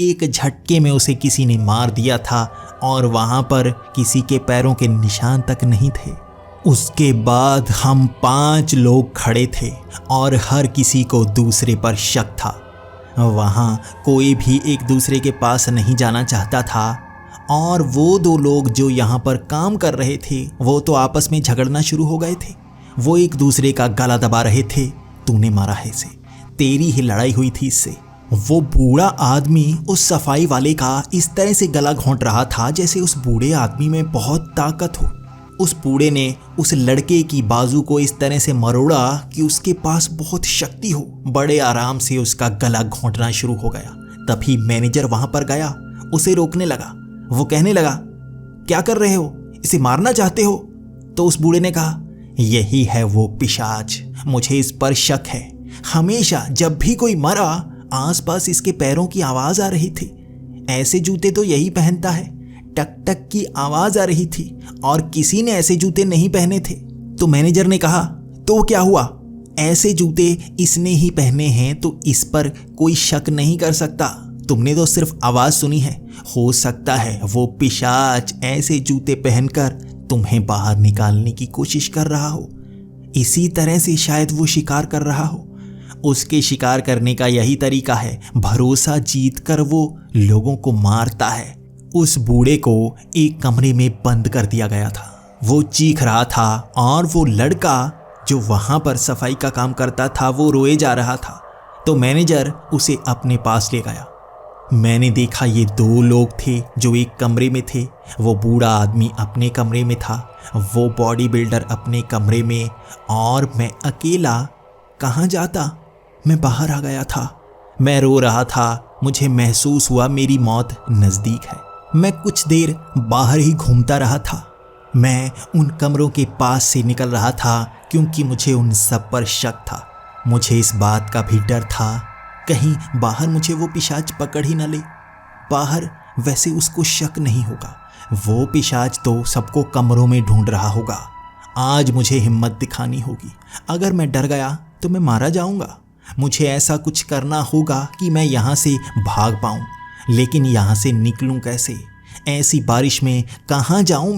एक झटके में उसे किसी ने मार दिया था और वहां पर किसी के पैरों के निशान तक नहीं थे। उसके बाद हम 5 लोग खड़े थे और हर किसी को दूसरे पर शक था। वहां कोई भी एक दूसरे के पास नहीं जाना चाहता था और वो 2 लोग जो यहाँ पर काम कर रहे थे वो तो आपस में झगड़ना शुरू हो गए थे। वो एक दूसरे का गला दबा रहे थे। तूने मारा है इसे, तेरी ही लड़ाई हुई थी इससे। वो बूढ़ा आदमी उस सफाई वाले का इस तरह से गला घोंट रहा था जैसे उस बूढ़े आदमी में बहुत ताकत हो। उस बूढ़े ने उस लड़के की बाजू को इस तरह से मरोड़ा कि उसके पास बहुत शक्ति हो। बड़े आराम से उसका गला घोंटना शुरू हो गया। तभी मैनेजर वहां पर गया, उसे रोकने लगा। वो कहने लगा, क्या कर रहे हो, इसे मारना चाहते हो? तो उस बूढ़े ने कहा, यही है वो पिशाच, मुझे इस पर शक है। हमेशा जब भी कोई मरा आसपास इसके पैरों की आवाज आ रही थी। ऐसे जूते तो यही पहनता है। टक टक की आवाज आ रही थी और किसी ने ऐसे जूते नहीं पहने थे। तो मैनेजर ने कहा, तो क्या हुआ? ऐसे जूते इसने ही पहने हैं तो इस पर कोई शक नहीं कर सकता। तुमने तो सिर्फ आवाज सुनी है। हो सकता है वो पिशाच ऐसे जूते पहनकर तुम्हें बाहर निकालने की कोशिश कर रहा हो। इसी तरह से शायद वो शिकार कर रहा हो। उसके शिकार करने का यही तरीका है, भरोसा जीतकर वो लोगों को मारता है। उस बूढ़े को एक कमरे में बंद कर दिया गया था। वो चीख रहा था और वो लड़का जो वहां पर सफाई का काम करता था वो रोए जा रहा था। तो मैनेजर उसे अपने पास ले गया। मैंने देखा ये दो लोग थे जो एक कमरे में थे। वो बूढ़ा आदमी अपने कमरे में था, वो बॉडी बिल्डर अपने कमरे में, और मैं अकेला कहाँ जाता। मैं बाहर आ गया था। मैं रो रहा था। मुझे महसूस हुआ मेरी मौत नज़दीक है। मैं कुछ देर बाहर ही घूमता रहा था। मैं उन कमरों के पास से निकल रहा था क्योंकि मुझे उन सब पर शक था। मुझे इस बात का भी डर था कहीं बाहर मुझे वो पिशाच पकड़ ही न ले। बाहर वैसे उसको शक नहीं होगा, वो पिशाच तो सबको कमरों में ढूंढ रहा होगा। आज मुझे हिम्मत दिखानी होगी। अगर मैं डर गया तो मैं मारा जाऊंगा। मुझे ऐसा कुछ करना होगा कि मैं यहाँ से भाग पाऊँ। लेकिन यहाँ से निकलूँ कैसे? ऐसी बारिश में कहाँ जाऊँ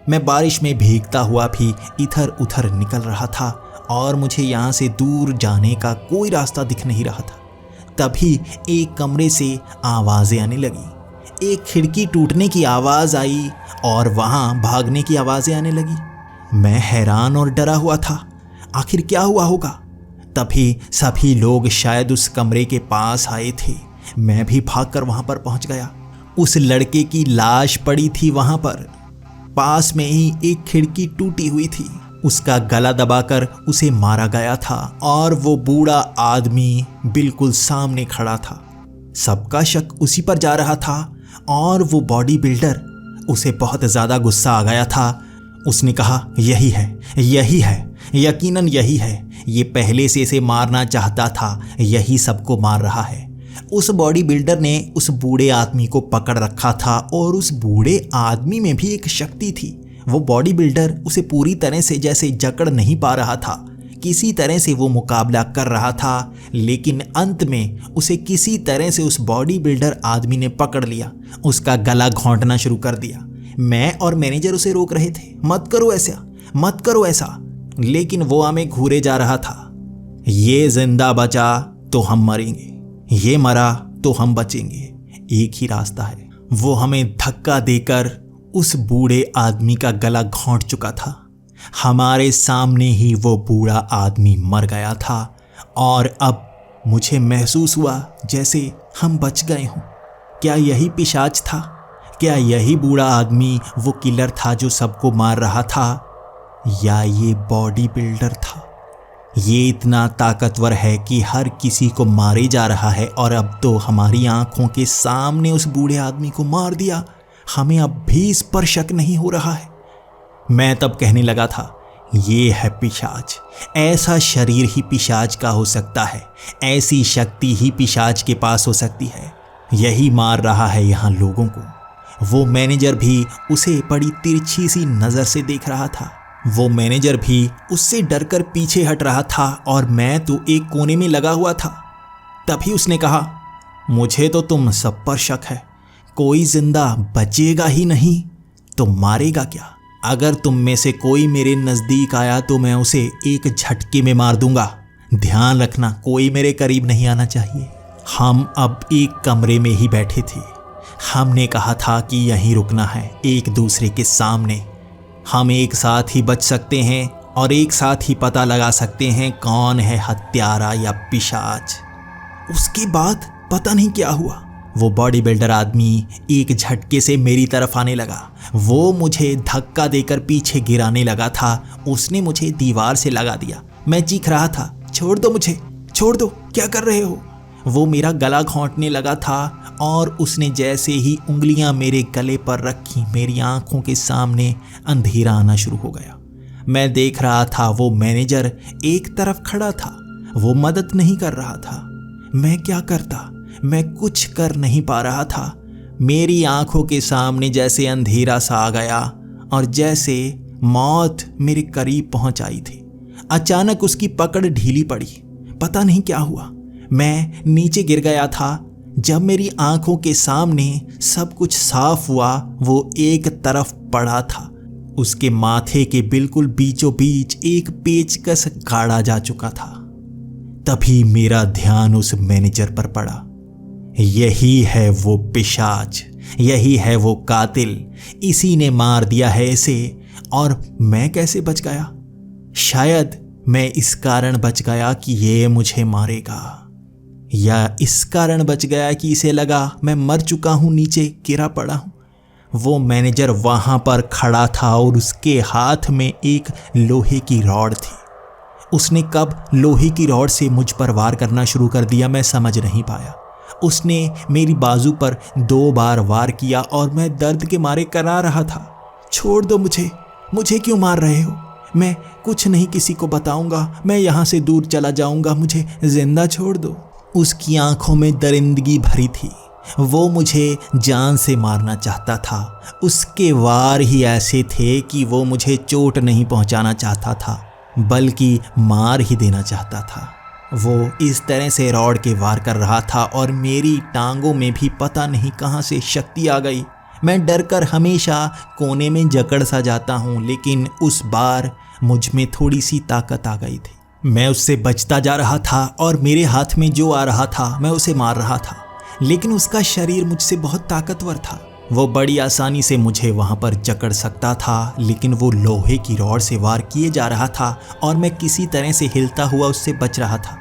मैं बारिश में भीगता हुआ भी इधर उधर निकल रहा था और मुझे यहाँ से दूर जाने का कोई रास्ता दिख नहीं रहा था। तभी एक कमरे से आवाज़ें आने लगी। एक खिड़की टूटने की आवाज़ आई और वहाँ भागने की आवाज़ें आने लगी। मैं हैरान और डरा हुआ था। आखिर क्या हुआ होगा? तभी सभी लोग शायद उस कमरे के पास आए थे। मैं भी भागकर वहां पर पहुंच गया। उस लड़के की लाश पड़ी थी वहां पर। पास में ही एक खिड़की टूटी हुई थी। उसका गला दबाकर उसे मारा गया था और वो बूढ़ा आदमी बिल्कुल सामने खड़ा था। सबका शक उसी पर जा रहा था और वो बॉडी बिल्डर, उसे बहुत ज़्यादा गुस्सा आ गया था। उसने कहा, यही है, यकीनन यही है। ये पहले से इसे मारना चाहता था, यही सबको मार रहा है। उस बॉडी बिल्डर ने उस बूढ़े आदमी को पकड़ रखा था और उस बूढ़े आदमी में भी एक शक्ति थी। वो बॉडी बिल्डर उसे पूरी तरह से जैसे जकड़ नहीं पा रहा था। किसी तरह से वो मुकाबला कर रहा था, लेकिन अंत में उसे किसी तरह से उस बॉडी बिल्डर आदमी ने पकड़ लिया। उसका गला घोंटना शुरू कर दिया। मैं और मैनेजर उसे रोक रहे थे, मत करो ऐसा, लेकिन वो हमें घूरे जा रहा था। ये जिंदा बचा तो हम मरेंगे, ये मरा तो हम बचेंगे, एक ही रास्ता है। वो हमें धक्का देकर उस बूढ़े आदमी का गला घोंट चुका था। हमारे सामने ही वो बूढ़ा आदमी मर गया था और अब मुझे महसूस हुआ जैसे हम बच गए हों। क्या यही पिशाच था? क्या यही बूढ़ा आदमी वो किलर था जो सबको मार रहा था, या ये बॉडी बिल्डर था? ये इतना ताकतवर है कि हर किसी को मारे जा रहा है और अब तो हमारी आंखों के सामने उस बूढ़े आदमी को मार दिया। हमें अब भी इस पर शक नहीं हो रहा है। मैं तब कहने लगा था, ये है पिशाच। ऐसा शरीर ही पिशाच का हो सकता है, ऐसी शक्ति ही पिशाच के पास हो सकती है। यही मार रहा है यहाँ लोगों को। वो मैनेजर भी उसे बड़ी तिरछी सी नज़र से देख रहा था। वो मैनेजर भी उससे डरकर पीछे हट रहा था और मैं तो एक कोने में लगा हुआ था। तभी उसने कहा, मुझे तो तुम सब पर शक है। कोई जिंदा बचेगा ही नहीं तो मारेगा क्या? अगर तुम में से कोई मेरे नज़दीक आया तो मैं उसे एक झटके में मार दूंगा। ध्यान रखना, कोई मेरे करीब नहीं आना चाहिए। हम अब एक कमरे में ही बैठे थे। हमने कहा था कि यहीं रुकना है, एक दूसरे के सामने। हम एक साथ ही बच सकते हैं और एक साथ ही पता लगा सकते हैं कौन है हत्यारा या पिशाच। उसके बाद पता नहीं क्या हुआ। वो बॉडी बिल्डर आदमी एक झटके से मेरी तरफ आने लगा। वो मुझे धक्का देकर पीछे गिराने लगा था। उसने मुझे दीवार से लगा दिया। मैं चीख रहा था, छोड़ दो मुझे, छोड़ दो, क्या कर रहे हो। वो मेरा गला घोंटने लगा था और उसने जैसे ही उंगलियां मेरे गले पर रखी, मेरी आंखों के सामने अंधेरा आना शुरू हो गया। मैं देख रहा था वो मैनेजर एक तरफ खड़ा था, वो मदद नहीं कर रहा था। मैं क्या करता, मैं कुछ कर नहीं पा रहा था। मेरी आंखों के सामने जैसे अंधेरा सा आ गया और जैसे मौत मेरे करीब पहुंच आई थी। अचानक उसकी पकड़ ढीली पड़ी, पता नहीं क्या हुआ। मैं नीचे गिर गया था। जब मेरी आंखों के सामने सब कुछ साफ हुआ, वो एक तरफ पड़ा था। उसके माथे के बिल्कुल बीचों बीच एक पेचकस गाड़ा जा चुका था। तभी मेरा ध्यान उस मैनेजर पर पड़ा। यही है वो पिशाच, यही है वो कातिल, इसी ने मार दिया है इसे। और मैं कैसे बच गया? शायद मैं इस कारण बच गया कि ये मुझे मारेगा, या इस कारण बच गया कि इसे लगा मैं मर चुका हूं, नीचे गिरा पड़ा हूं। वो मैनेजर वहां पर खड़ा था और उसके हाथ में एक लोहे की रॉड थी। उसने कब लोहे की रॉड से मुझ पर वार करना शुरू कर दिया, मैं समझ नहीं पाया। उसने मेरी बाजू पर 2 बार वार किया और मैं दर्द के मारे करा रहा था, छोड़ दो मुझे, मुझे क्यों मार रहे हो? मैं कुछ नहीं किसी को बताऊंगा, मैं यहाँ से दूर चला जाऊंगा, मुझे जिंदा छोड़ दो। उसकी आंखों में दरिंदगी भरी थी। वो मुझे जान से मारना चाहता था। उसके वार ही ऐसे थे कि वो मुझे चोट नहीं पहुंचाना चाहता था, बल्कि मार ही देना चाहता था। वो इस तरह से रॉड के वार कर रहा था और मेरी टांगों में भी पता नहीं कहां से शक्ति आ गई। मैं डरकर हमेशा कोने में जकड़ सा जाता हूँ, लेकिन उस बार मुझ में थोड़ी सी ताकत आ गई थी। मैं उससे बचता जा रहा था और मेरे हाथ में जो आ रहा था मैं उसे मार रहा था, लेकिन उसका शरीर मुझसे बहुत ताकतवर था। वो बड़ी आसानी से मुझे वहां पर जकड़ सकता था, लेकिन वो लोहे की रॉड से वार किए जा रहा था और मैं किसी तरह से हिलता हुआ उससे बच रहा था।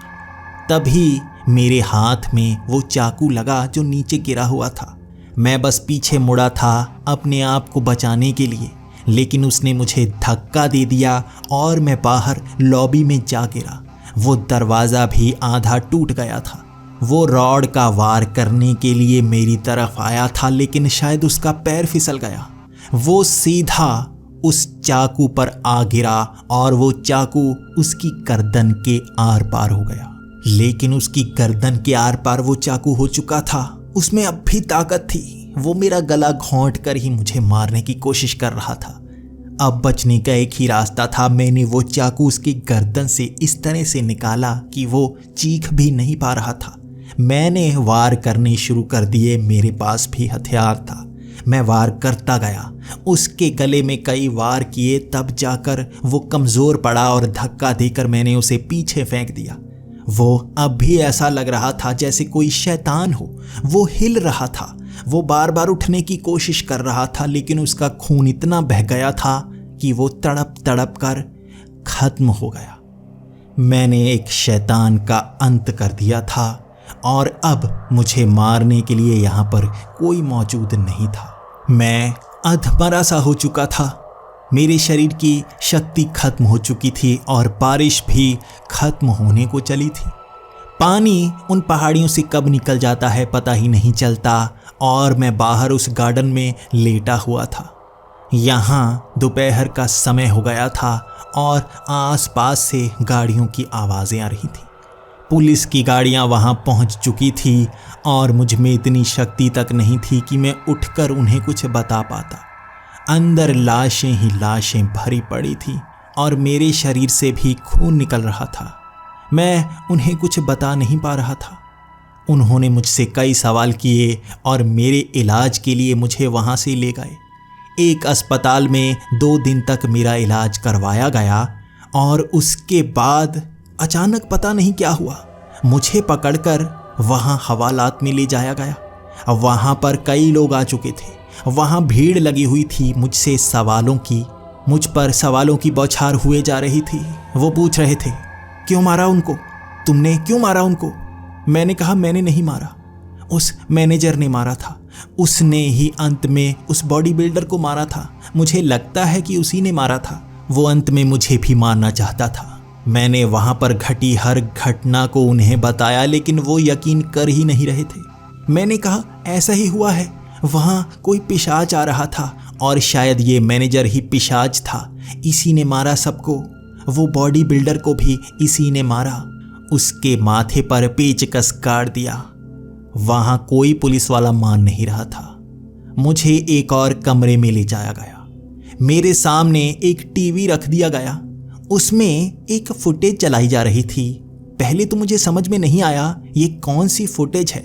तभी मेरे हाथ में वो चाकू लगा जो नीचे गिरा हुआ था। मैं बस पीछे मुड़ा था अपने आप को बचाने के लिए, लेकिन उसने मुझे धक्का दे दिया और मैं बाहर लॉबी में जा गिरा। वो दरवाज़ा भी आधा टूट गया था। वो रॉड का वार करने के लिए मेरी तरफ आया था, लेकिन शायद उसका पैर फिसल गया। वो सीधा उस चाकू पर आ गिरा और वो चाकू उसकी गर्दन के आर पार हो गया। लेकिन उसकी गर्दन के आर पार वो चाकू हो चुका था। उसमें अब भी ताकत थी। वो मेरा गला घोंट कर ही मुझे मारने की कोशिश कर रहा था। अब बचने का एक ही रास्ता था। मैंने वो चाकू उसकी गर्दन से इस तरह से निकाला कि वो चीख भी नहीं पा रहा था। मैंने वार करने शुरू कर दिए। मेरे पास भी हथियार था। मैं वार करता गया। उसके गले में कई वार किए, तब जाकर वो कमज़ोर पड़ा और धक्का देकर मैंने उसे पीछे फेंक दिया। वो अब भी ऐसा लग रहा था जैसे कोई शैतान हो। वो हिल रहा था। वो बार बार उठने की कोशिश कर रहा था, लेकिन उसका खून इतना बह गया था कि वो तड़प तड़प कर खत्म हो गया। मैंने एक शैतान का अंत कर दिया था और अब मुझे मारने के लिए यहाँ पर कोई मौजूद नहीं था। मैं अधमरा सा हो चुका था। मेरे शरीर की शक्ति खत्म हो चुकी थी और बारिश भी खत्म होने को चली थी। पानी उन पहाड़ियों से कब निकल जाता है पता ही नहीं चलता और मैं बाहर उस गार्डन में लेटा हुआ था। यहाँ दोपहर का समय हो गया था और आसपास से गाड़ियों की आवाज़ें आ रही थी। पुलिस की गाड़ियाँ वहाँ पहुँच चुकी थी और मुझ में इतनी शक्ति तक नहीं थी कि मैं उठकर उन्हें कुछ बता पाता। अंदर लाशें ही लाशें भरी पड़ी थी और मेरे शरीर से भी खून निकल रहा था। मैं उन्हें कुछ बता नहीं पा रहा था। उन्होंने मुझसे कई सवाल किए और मेरे इलाज के लिए मुझे वहाँ से ले गए। एक अस्पताल में 2 दिन तक मेरा इलाज करवाया गया और उसके बाद अचानक पता नहीं क्या हुआ, मुझे पकड़कर वहाँ हवालात में ले जाया गया। वहाँ पर कई लोग आ चुके थे। वहाँ भीड़ लगी हुई थी मुझसे सवालों की। मुझ पर सवालों की बौछार हुए जा रही थी। वो पूछ रहे थे, क्यों मारा उनको? तुमने क्यों मारा उनको? मैंने कहा मैंने नहीं मारा। उस मैनेजर ने मारा था। उसने ही अंत में उस बॉडी बिल्डर को मारा था। मुझे लगता है कि उसी ने मारा था। वो अंत में मुझे भी मारना चाहता था। मैंने वहां पर घटी हर घटना को उन्हें बताया, लेकिन वो यकीन कर ही नहीं रहे थे। मैंने कहा ऐसा ही हुआ है, वहां कोई पिशाच आ रहा था और शायद ये मैनेजर ही पिशाच था। इसी ने मारा सबको। वो बॉडी बिल्डर को भी इसी ने मारा। उसके माथे पर पेचकस गाड़ दिया। वहां कोई पुलिस वाला मान नहीं रहा था। मुझे एक और कमरे में ले जाया गया। मेरे सामने एक टीवी रख दिया गया। उसमें एक फुटेज चलाई जा रही थी। पहले तो मुझे समझ में नहीं आया ये कौन सी फुटेज है।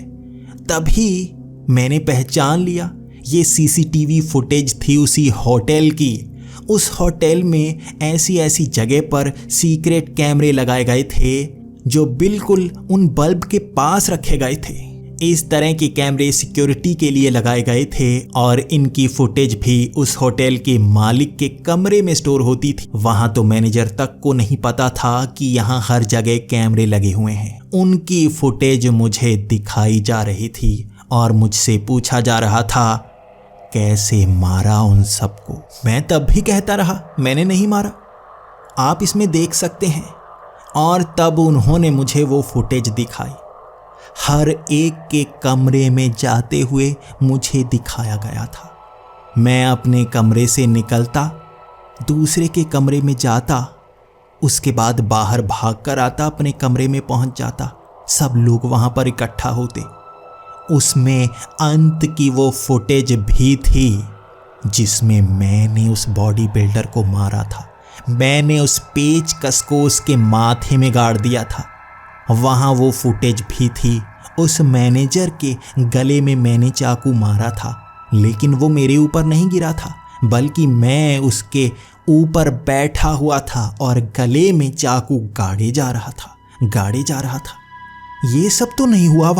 तभी मैंने पहचान लिया, ये सीसीटीवी फुटेज थी उसी होटल की। उस होटल में ऐसी ऐसी जगह पर सीक्रेट कैमरे लगाए गए थे जो बिल्कुल उन बल्ब के पास रखे गए थे। इस तरह के कैमरे सिक्योरिटी के लिए लगाए गए थे और इनकी फुटेज भी उस होटल के मालिक के कमरे में स्टोर होती थी। वहां तो मैनेजर तक को नहीं पता था कि यहाँ हर जगह कैमरे लगे हुए हैं। उनकी फुटेज मुझे दिखाई जा रही थी और मुझसे पूछा जा रहा था कैसे मारा उन सबको। मैं तब भी कहता रहा मैंने नहीं मारा, आप इसमें देख सकते हैं। और तब उन्होंने मुझे वो फुटेज दिखाई। हर एक के कमरे में जाते हुए मुझे दिखाया गया था। मैं अपने कमरे से निकलता, दूसरे के कमरे में जाता, उसके बाद बाहर भागकर आता, अपने कमरे में पहुंच जाता। सब लोग वहां पर इकट्ठा होते। उसमें अंत की वो फुटेज भी थी जिसमें मैंने उस बॉडी बिल्डर को मारा था। मैंने उस पेचकस को उसके माथे में गाड़ दिया था। वहां वो फुटेज भी थी। उस मैनेजर के गले में मैंने चाकू मारा था, लेकिन वो मेरे ऊपर नहीं गिरा था, बल्कि मैं उसके ऊपर बैठा हुआ था और गले में चाकू गाड़े जा रहा था। ये सब तो नहीं हुआ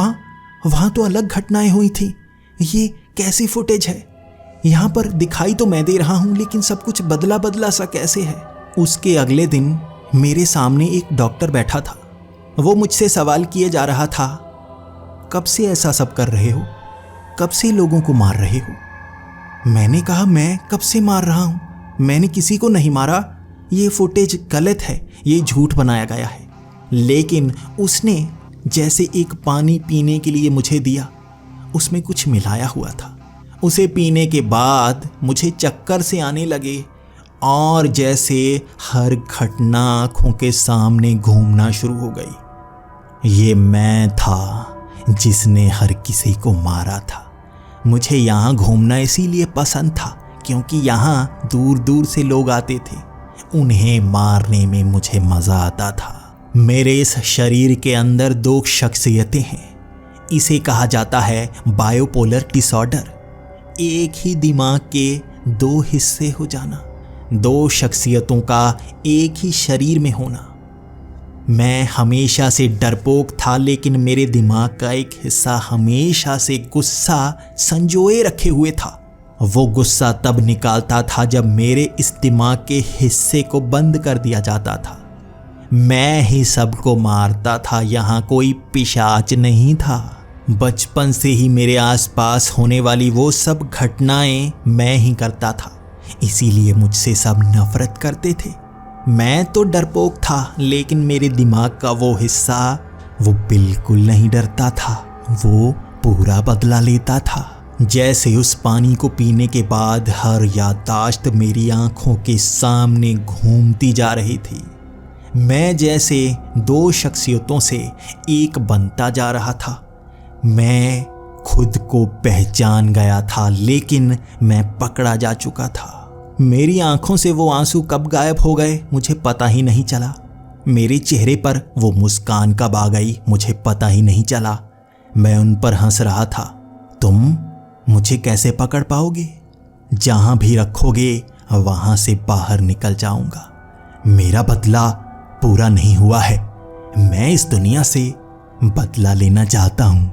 वहां तो अलग घटनाएं हुई थी। ये कैसी फुटेज है? यहाँ पर दिखाई तो मैं दे रहा हूँ, लेकिन सब कुछ बदला बदला सा कैसे है? उसके अगले दिन मेरे सामने एक डॉक्टर बैठा था। वो मुझसे सवाल किए जा रहा था, कब से ऐसा सब कर रहे हो? कब से लोगों को मार रहे हो? मैंने कहा मैं कब से मार रहा हूँ? मैंने किसी को नहीं मारा। ये फुटेज गलत है, ये झूठ बनाया गया है। लेकिन उसने जैसे एक पानी पीने के लिए मुझे दिया, उसमें कुछ मिलाया हुआ था। उसे पीने के बाद मुझे चक्कर से आने लगे और जैसे हर घटना आंखों के सामने घूमना शुरू हो गई। ये मैं था जिसने हर किसी को मारा था। मुझे यहाँ घूमना इसीलिए पसंद था क्योंकि यहाँ दूर दूर से लोग आते थे। उन्हें मारने में मुझे मज़ा आता था। मेरे इस शरीर के अंदर दो शख्सियतें हैं। इसे कहा जाता है बायोपोलर डिसऑर्डर। एक ही दिमाग के दो हिस्से हो जाना, दो शख्सियतों का एक ही शरीर में होना। मैं हमेशा से डरपोक था, लेकिन मेरे दिमाग का एक हिस्सा हमेशा से गुस्सा संजोए रखे हुए था। वो गुस्सा तब निकालता था जब मेरे इस दिमाग के हिस्से को बंद कर दिया जाता था। मैं ही सबको मारता था, यहाँ कोई पिशाच नहीं था। बचपन से ही मेरे आसपास होने वाली वो सब घटनाएं मैं ही करता था, इसीलिए मुझसे सब नफरत करते थे। मैं तो डरपोक था, लेकिन मेरे दिमाग का वो हिस्सा वो बिल्कुल नहीं डरता था। वो पूरा बदला लेता था। जैसे उस पानी को पीने के बाद हर याददाश्त मेरी आंखों के सामने घूमती जा रही थी। मैं जैसे दो शख्सियतों से एक बनता जा रहा था। मैं खुद को पहचान गया था, लेकिन मैं पकड़ा जा चुका था। मेरी आंखों से वो आंसू कब गायब हो गए मुझे पता ही नहीं चला। मेरे चेहरे पर वो मुस्कान कब आ गई मुझे पता ही नहीं चला। मैं उन पर हंस रहा था। तुम मुझे कैसे पकड़ पाओगे? जहां भी रखोगे वहां से बाहर निकल जाऊंगा। मेरा बदला पूरा नहीं हुआ है। मैं इस दुनिया से बदला लेना चाहता हूं।